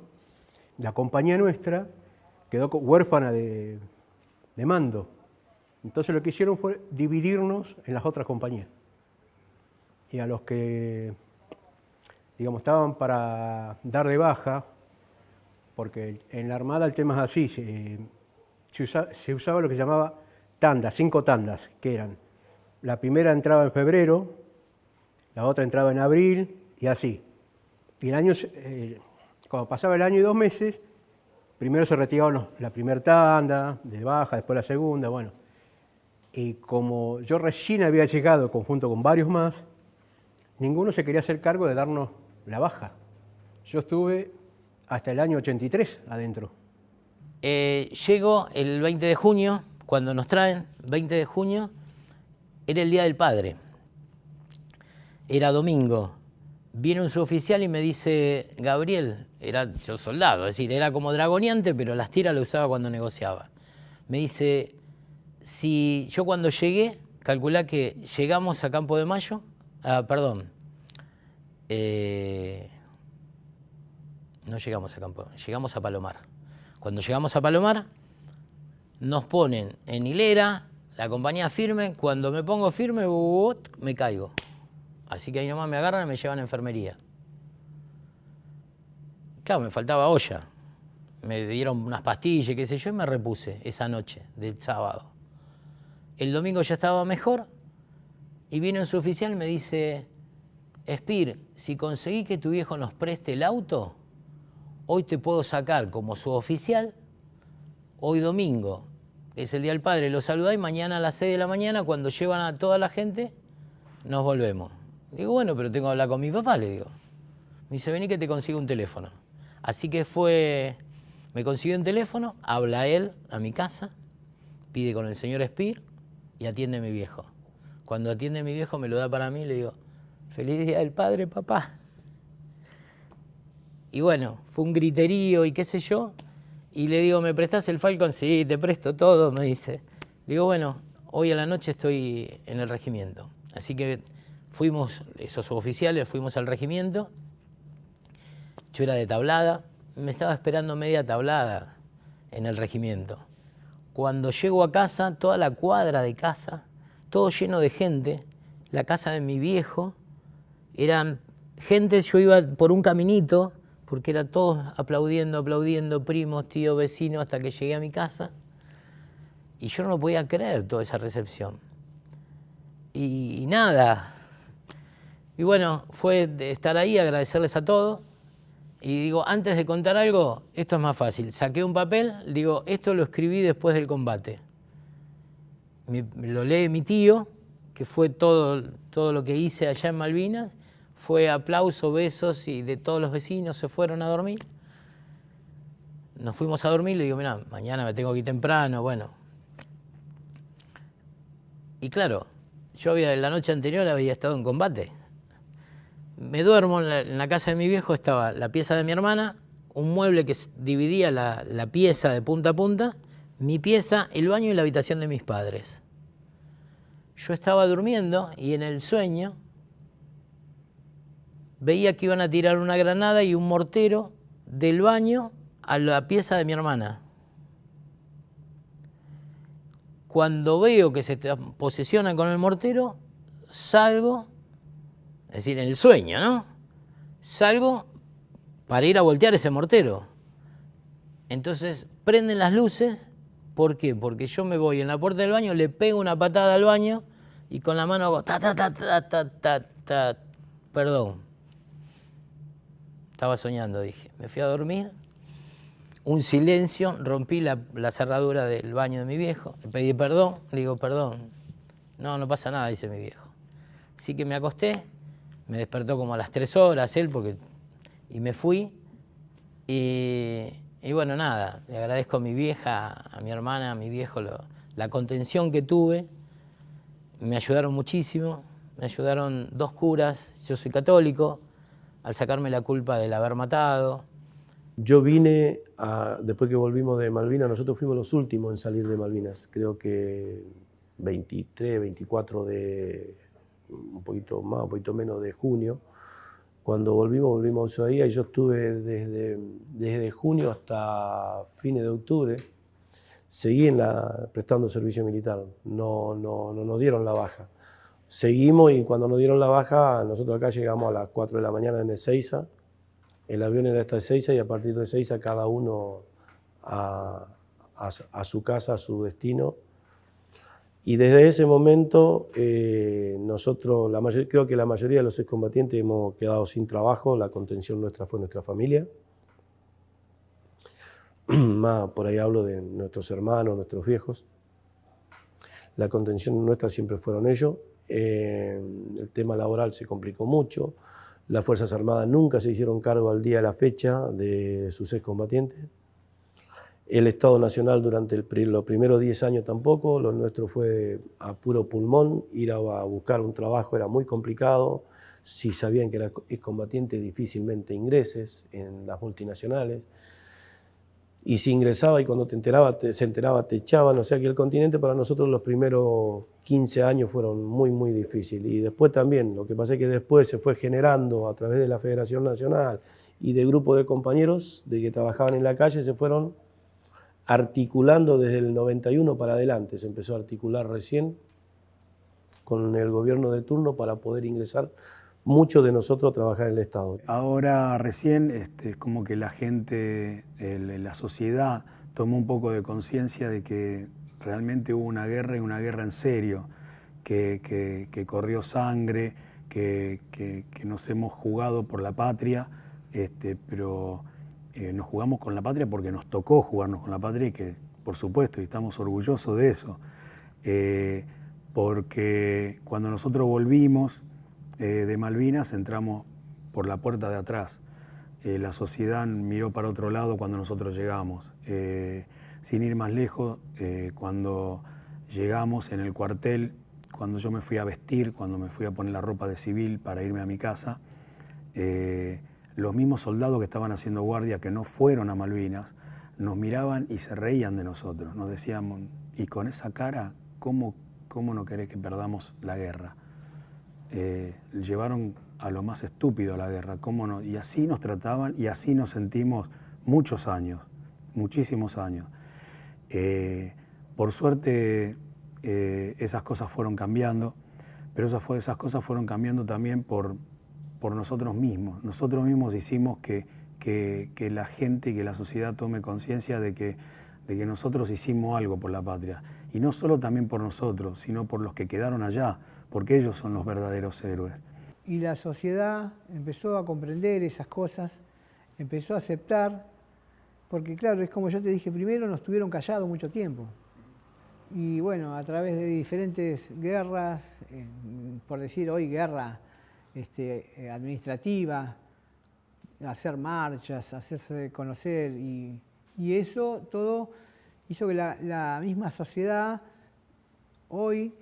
La compañía nuestra quedó huérfana de mando. Entonces lo que hicieron fue dividirnos en las otras compañías. Y a los que, digamos, estaban para dar de baja, porque en la Armada el tema es así, se usaba lo que se llamaba tandas, 5 tandas, que eran, la primera entraba en febrero, la otra entraba en abril, y así. Y el año, cuando pasaba el año y 2 meses, primero se retiraban la primera tanda de baja, después la segunda, bueno. Y como yo recién había llegado conjunto con varios más, ninguno se quería hacer cargo de darnos la baja. Yo estuve hasta el año 83 adentro. Llego el 20 de junio, cuando nos traen, 20 de junio, era el Día del Padre. Era domingo. Viene un suboficial y me dice, Gabriel, era yo soldado, es decir, era como dragoneante, pero las tiras lo usaba cuando negociaba. Me dice, si yo cuando llegué, calculá que llegamos a Campo de Mayo, no llegamos a Campo, llegamos a Palomar. Cuando llegamos a Palomar, nos ponen en hilera, la compañía firme, cuando me pongo firme, me caigo. Así que ahí nomás me agarran y me llevan a enfermería. Claro, me faltaba olla. Me dieron unas pastillas, qué sé yo, y me repuse esa noche del sábado. El domingo ya estaba mejor y viene un suboficial y me dice, Espir, si conseguí que tu viejo nos preste el auto, hoy te puedo sacar como suboficial, hoy domingo, es el Día del Padre, lo saludá y mañana a las 6 de la mañana, cuando llevan a toda la gente, nos volvemos. Digo, bueno, pero tengo que hablar con mi papá, le digo. Me dice, vení que te consigo un teléfono. Así que me consiguió un teléfono, habla él a mi casa, pide con el señor Espir y atiende a mi viejo. Cuando atiende a mi viejo me lo da para mí y le digo, feliz Día del Padre, papá. Y bueno, fue un griterío y qué sé yo. Y le digo, ¿me prestás el Falcon? Sí, te presto todo, me dice. Le digo, bueno, hoy a la noche estoy en el regimiento. Así que fuimos, esos oficiales, fuimos al regimiento. Yo era de Tablada, me estaba esperando media Tablada en el regimiento. Cuando llego a casa, toda la cuadra de casa, todo lleno de gente, la casa de mi viejo, eran gente, yo iba por un caminito, porque era todos aplaudiendo, primos, tíos, vecinos, hasta que llegué a mi casa. Y yo no lo podía creer toda esa recepción. Y nada. Y bueno, fue de estar ahí, agradecerles a todos. Y digo, antes de contar algo, esto es más fácil. Saqué un papel, digo, esto lo escribí después del combate. Lo lee mi tío, que fue todo lo que hice allá en Malvinas. Fue aplauso, besos y de todos los vecinos se fueron a dormir. Nos fuimos a dormir, le digo, mirá, mañana me tengo que ir temprano, bueno. Y claro, yo la noche anterior había estado en combate. Me duermo en la casa de mi viejo, estaba la pieza de mi hermana, un mueble que dividía la pieza de punta a punta, mi pieza, el baño y la habitación de mis padres. Yo estaba durmiendo y en el sueño veía que iban a tirar una granada y un mortero del baño a la pieza de mi hermana. Cuando veo que se posesionan con el mortero, salgo, es decir, en el sueño, ¿no? Salgo para ir a voltear ese mortero. Entonces prenden las luces, ¿por qué? Porque yo me voy en la puerta del baño, le pego una patada al baño y con la mano hago perdón. Estaba soñando, dije. Me fui a dormir, un silencio, rompí la cerradura del baño de mi viejo, le pedí perdón, le digo, perdón. No pasa nada, dice mi viejo. Así que me acosté, me despertó como a las 3 horas él, y me fui. Y bueno, nada, le agradezco a mi vieja, a mi hermana, a mi viejo, la contención que tuve. Me ayudaron muchísimo, me ayudaron 2 curas, yo soy católico, al sacarme la culpa del haber matado. Yo vine, después que volvimos de Malvinas, nosotros fuimos los últimos en salir de Malvinas, creo que 23, 24 de un poquito más, un poquito menos de junio. Cuando volvimos a Ushuaia y yo estuve desde junio hasta fines de octubre, seguí prestando servicio militar, no nos dieron la baja. Seguimos y cuando nos dieron la baja, nosotros acá llegamos a las 4 de la mañana en Ezeiza, el avión era hasta Ezeiza y a partir de Ezeiza cada uno a su casa, a su destino. Y desde ese momento nosotros, creo que la mayoría de los excombatientes hemos quedado sin trabajo, la contención nuestra fue nuestra familia. Más por ahí hablo de nuestros hermanos, nuestros viejos. La contención nuestra siempre fueron ellos. El tema laboral se complicó mucho. Las Fuerzas Armadas nunca se hicieron cargo al día de la fecha de sus excombatientes. El Estado Nacional durante los primeros 10 años tampoco, lo nuestro fue a puro pulmón, ir a buscar un trabajo era muy complicado, si sabían que era excombatiente difícilmente ingreses en las multinacionales, y si ingresaba y cuando se enteraba te echaban, o sea que el continente para nosotros los primeros 15 años fueron muy difíciles, y después también, lo que pasa es que después se fue generando a través de la Federación Nacional y de grupos de compañeros de que trabajaban en la calle, se fueron articulando desde el 91 para adelante, se empezó a articular recién con el gobierno de turno para poder ingresar muchos de nosotros a trabajar en el Estado. Ahora recién es como que la gente, la sociedad tomó un poco de conciencia de que realmente hubo una guerra y una guerra en serio, que corrió sangre, que nos hemos jugado por la patria, pero nos jugamos con la patria porque nos tocó jugarnos con la patria y que, por supuesto, y estamos orgullosos de eso. Porque cuando nosotros volvimos de Malvinas, entramos por la puerta de atrás. La sociedad miró para otro lado cuando nosotros llegamos. Sin ir más lejos, cuando llegamos en el cuartel, cuando yo me fui a vestir, cuando me fui a poner la ropa de civil para irme a mi casa, los mismos soldados que estaban haciendo guardia, que no fueron a Malvinas, nos miraban y se reían de nosotros. Nos decían, y con esa cara, ¿cómo no querés que perdamos la guerra? Llevaron a lo más estúpido a la guerra, ¿cómo no? Y así nos trataban y así nos sentimos muchos años, muchísimos años. Por suerte esas cosas fueron cambiando, pero esas cosas fueron cambiando también por nosotros mismos. Nosotros mismos hicimos que la gente y que la sociedad tome conciencia de que nosotros hicimos algo por la patria. Y no solo también por nosotros, sino por los que quedaron allá, porque ellos son los verdaderos héroes. Y la sociedad empezó a comprender esas cosas, empezó a aceptar, porque claro, es como yo te dije primero, nos tuvieron callados mucho tiempo. Y bueno, a través de diferentes guerras, por decir hoy guerra administrativa, hacer marchas, hacerse conocer y eso todo hizo que la misma sociedad hoy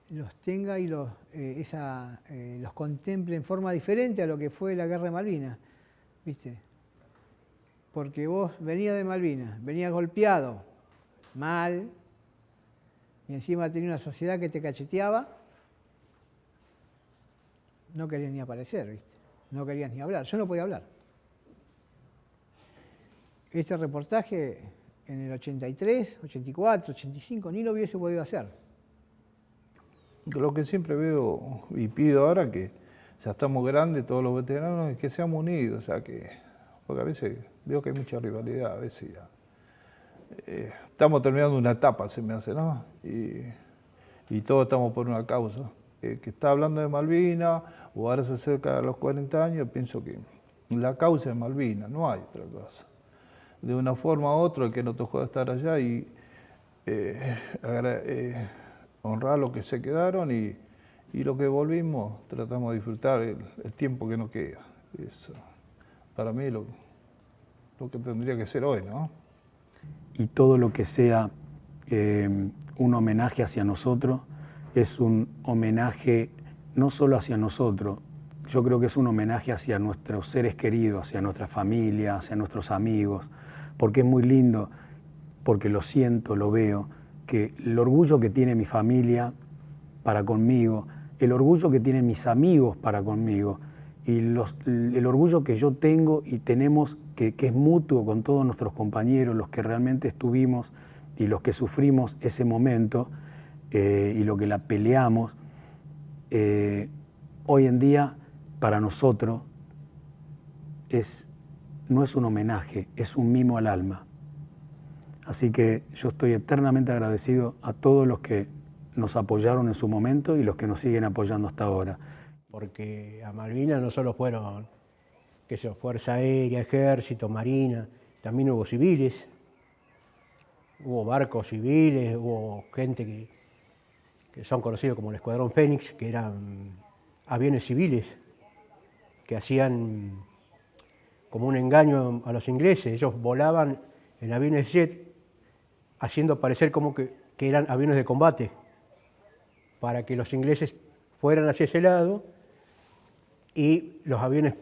los tenga y los contemple en forma diferente a lo que fue la guerra de Malvinas, ¿viste? Porque vos venías de Malvinas, venías golpeado, mal, y encima tenías una sociedad que te cacheteaba, no querías ni aparecer, ¿viste? No querías ni hablar, yo no podía hablar. Este reportaje en el 83, 84, 85, ni lo hubiese podido hacer. Lo que siempre veo y pido ahora, que ya estamos grandes, todos los veteranos, es que seamos unidos, o sea, porque a veces veo que hay mucha rivalidad, a veces ya. Estamos terminando una etapa, se me hace, ¿no? Y todos estamos por una causa. Que está hablando de Malvinas, o ahora se acerca a los 40 años, pienso que la causa es Malvinas, no hay otra cosa. De una forma u otra, el que nos tocó estar allá y honrar lo que se quedaron y lo que volvimos, tratamos de disfrutar el tiempo que nos queda. Eso, para mí, lo que tendría que ser hoy, ¿no? Y todo lo que sea un homenaje hacia nosotros, es un homenaje no solo hacia nosotros, yo creo que es un homenaje hacia nuestros seres queridos, hacia nuestra familia, hacia nuestros amigos, porque es muy lindo, porque lo siento, lo veo, que el orgullo que tiene mi familia para conmigo el orgullo que tienen mis amigos para conmigo y el orgullo que yo tengo y tenemos, que es mutuo con todos nuestros compañeros, los que realmente estuvimos y los que sufrimos ese momento y lo que la peleamos, hoy en día para nosotros no es un homenaje, es un mimo al alma. Así que yo estoy eternamente agradecido a todos los que nos apoyaron en su momento y los que nos siguen apoyando hasta ahora. Porque a Malvinas no solo fueron, qué sé yo, Fuerza Aérea, Ejército, Marina, también hubo civiles, hubo barcos civiles, hubo gente que son conocidos como el Escuadrón Fénix, que eran aviones civiles, que hacían como un engaño a los ingleses. Ellos volaban en aviones jet, haciendo parecer como que eran aviones de combate, para que los ingleses fueran hacia ese lado y los aviones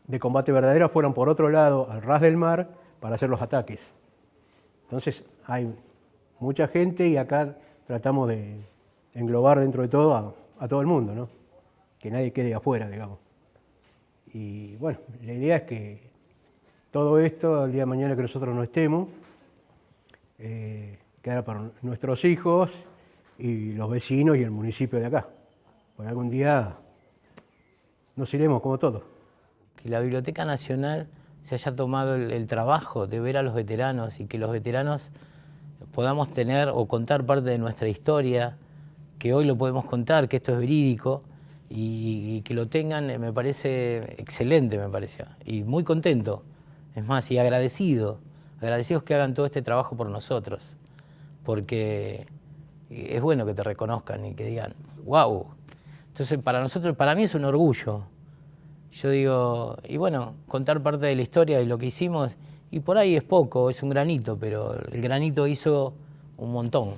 de combate verdaderos fueran por otro lado, al ras del mar, para hacer los ataques. Entonces hay mucha gente y acá tratamos de englobar dentro de todo a todo el mundo, ¿no? Que nadie quede afuera, digamos. Y bueno, la idea es que todo esto, el día de mañana que nosotros no estemos, quedará para nuestros hijos y los vecinos y el municipio de acá. Porque algún día nos iremos como todos. Que la Biblioteca Nacional se haya tomado el trabajo de ver a los veteranos y que los veteranos podamos tener o contar parte de nuestra historia, que hoy lo podemos contar, que esto es verídico, y que lo tengan, me parece excelente, me pareció, y muy contento, es más, y agradecidos que hagan todo este trabajo por nosotros, porque es bueno que te reconozcan y que digan, wow. Entonces, para mí es un orgullo. Yo digo, y bueno, contar parte de la historia de lo que hicimos, y por ahí es poco, es un granito, pero el granito hizo un montón,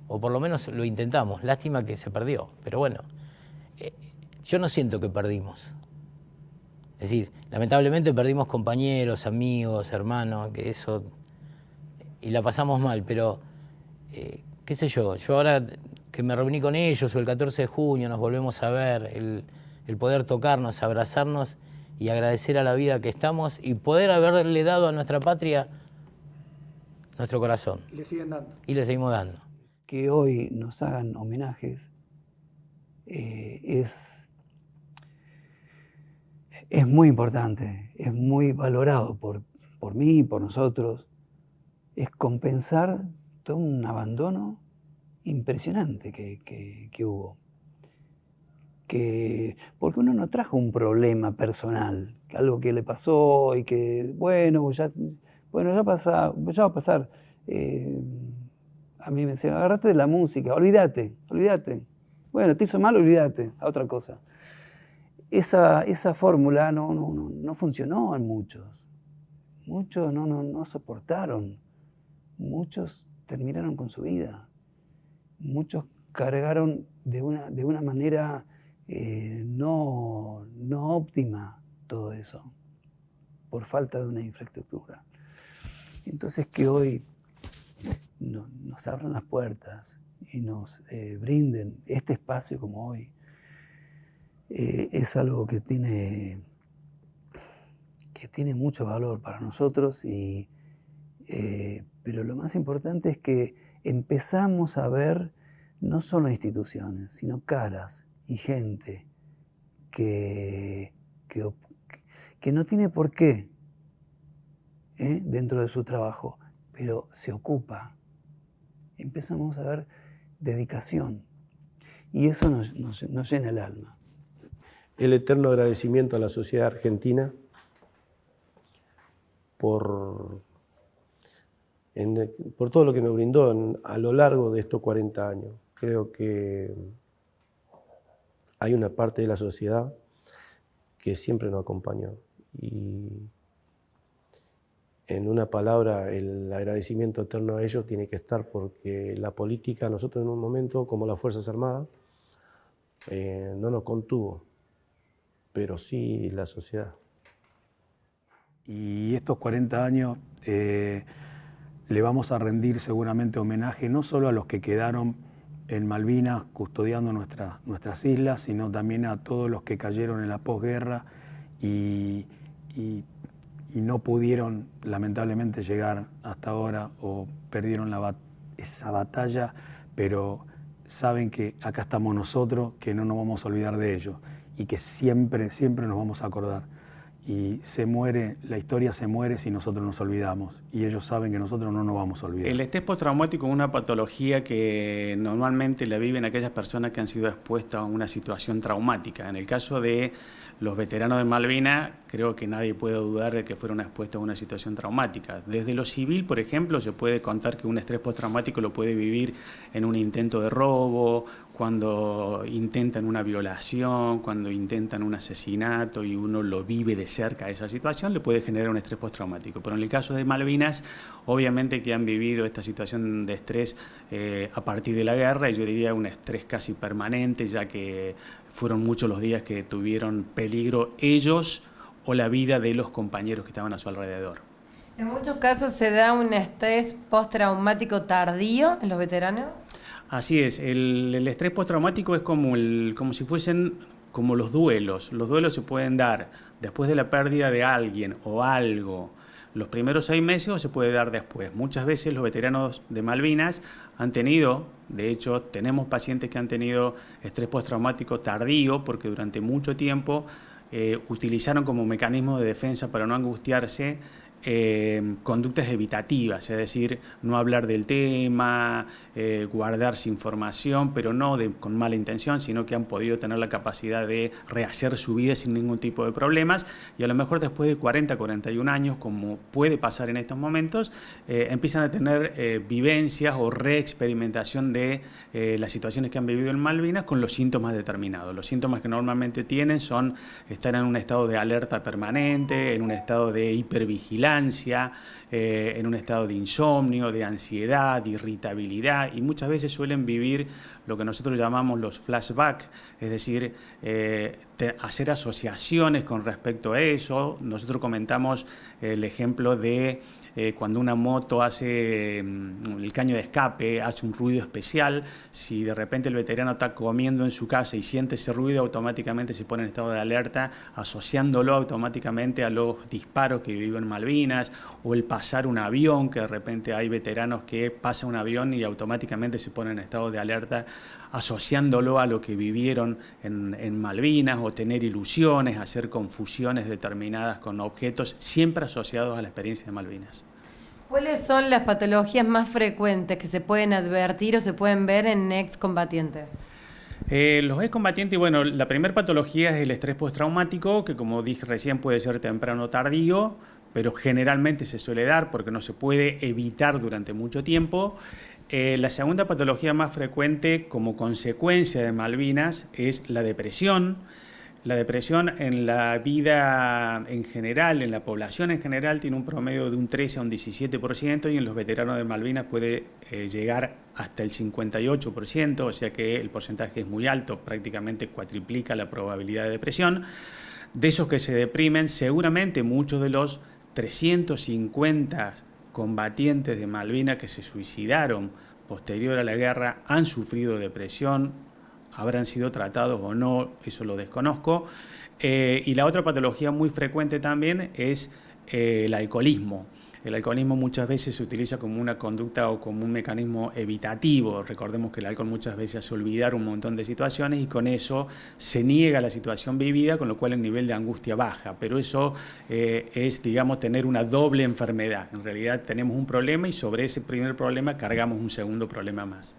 o por lo menos lo intentamos. Lástima que se perdió, pero bueno, yo no siento que perdimos. Es decir, lamentablemente perdimos compañeros, amigos, hermanos, que eso, y la pasamos mal, pero qué sé yo ahora que me reuní con ellos, o el 14 de junio nos volvemos a ver, el poder tocarnos, abrazarnos y agradecer a la vida que estamos y poder haberle dado a nuestra patria nuestro corazón. Y le siguen dando. Y le seguimos dando. Que hoy nos hagan homenajes es muy importante, es muy valorado por mí y por nosotros. Es compensar todo un abandono impresionante que hubo. Porque uno no trajo un problema personal, algo que le pasó y que, ya va a pasar. A mí me decían, agarrate de la música, olvídate. Bueno, te hizo mal, olvídate, a otra cosa. Esa fórmula no funcionó en muchos. Muchos no soportaron. Muchos terminaron con su vida. Muchos cargaron de una manera no óptima todo eso, por falta de una infraestructura. Entonces que hoy nos abran las puertas y nos brinden este espacio como hoy, es algo que tiene mucho valor para nosotros, pero lo más importante es que empezamos a ver no solo instituciones, sino caras y gente que no tiene por qué dentro de su trabajo, pero se ocupa. Empezamos a ver dedicación y eso nos llena el alma. El eterno agradecimiento a la sociedad argentina por todo lo que nos brindó a lo largo de estos 40 años. Creo que hay una parte de la sociedad que siempre nos acompañó. Y en una palabra, el agradecimiento eterno a ellos tiene que estar porque la política, nosotros en un momento, como las Fuerzas Armadas, no nos contuvo, pero sí la sociedad. Y estos 40 años le vamos a rendir seguramente homenaje no solo a los que quedaron en Malvinas custodiando nuestras islas, sino también a todos los que cayeron en la posguerra y no pudieron lamentablemente llegar hasta ahora o perdieron esa batalla, pero saben que acá estamos nosotros, que no nos vamos a olvidar de ellos y que siempre, siempre nos vamos a acordar. Y la historia se muere si nosotros nos olvidamos, y ellos saben que nosotros no nos vamos a olvidar. El estrés postraumático es una patología que normalmente la viven aquellas personas que han sido expuestas a una situación traumática. En el caso de los veteranos de Malvinas, creo que nadie puede dudar de que fueron expuestos a una situación traumática. Desde lo civil, por ejemplo, se puede contar que un estrés postraumático lo puede vivir en un intento de robo, cuando intentan una violación, cuando intentan un asesinato y uno lo vive de cerca esa situación, le puede generar un estrés postraumático. Pero en el caso de Malvinas, obviamente que han vivido esta situación de estrés a partir de la guerra, y yo diría un estrés casi permanente, ya que fueron muchos los días que tuvieron peligro ellos o la vida de los compañeros que estaban a su alrededor. En muchos casos se da un estrés postraumático tardío en los veteranos. Así es, el estrés postraumático es como si fuesen como los duelos. Los duelos se pueden dar después de la pérdida de alguien o algo, los primeros 6 meses, o se puede dar después. Muchas veces los veteranos de Malvinas han tenido, de hecho tenemos pacientes que han tenido estrés postraumático tardío porque durante mucho tiempo utilizaron como mecanismo de defensa para no angustiarse conductas evitativas, es decir, no hablar del tema, guardarse información, pero no con mala intención, sino que han podido tener la capacidad de rehacer su vida sin ningún tipo de problemas, y a lo mejor después de 40, 41 años, como puede pasar en estos momentos, empiezan a tener vivencias o reexperimentación de las situaciones que han vivido en Malvinas con los síntomas determinados. Los síntomas que normalmente tienen son estar en un estado de alerta permanente, en un estado de hipervigilancia, en un estado de insomnio, de ansiedad, de irritabilidad, y muchas veces suelen vivir lo que nosotros llamamos los flashbacks, es decir, hacer asociaciones con respecto a eso. Nosotros comentamos el ejemplo de cuando una moto hace el caño de escape, hace un ruido especial. Si de repente el veterano está comiendo en su casa y siente ese ruido, automáticamente se pone en estado de alerta, asociándolo automáticamente a los disparos que vivió en Malvinas, o el pasar un avión, que de repente hay veteranos que pasa un avión y automáticamente se ponen en estado de alerta, asociándolo a lo que vivieron en Malvinas, o tener ilusiones, hacer confusiones determinadas con objetos, siempre asociados a la experiencia de Malvinas. ¿Cuáles son las patologías más frecuentes que se pueden advertir o se pueden ver en excombatientes? Los excombatientes, bueno, la primera patología es el estrés postraumático, que como dije recién puede ser temprano o tardío, pero generalmente se suele dar porque no se puede evitar durante mucho tiempo. La segunda patología más frecuente como consecuencia de Malvinas es la depresión. La depresión en la vida en general, en la población en general, tiene un promedio de un 13 a un 17%, y en los veteranos de Malvinas puede llegar hasta el 58%, o sea que el porcentaje es muy alto, prácticamente cuatriplica la probabilidad de depresión. De esos que se deprimen, seguramente muchos de los 350 combatientes de Malvinas que se suicidaron posterior a la guerra han sufrido depresión, habrán sido tratados o no, eso lo desconozco. Y la otra patología muy frecuente también es el alcoholismo. El alcoholismo muchas veces se utiliza como una conducta o como un mecanismo evitativo. Recordemos que el alcohol muchas veces hace olvidar un montón de situaciones, y con eso se niega la situación vivida, con lo cual el nivel de angustia baja. Pero eso es, digamos, tener una doble enfermedad. En realidad tenemos un problema y sobre ese primer problema cargamos un segundo problema más.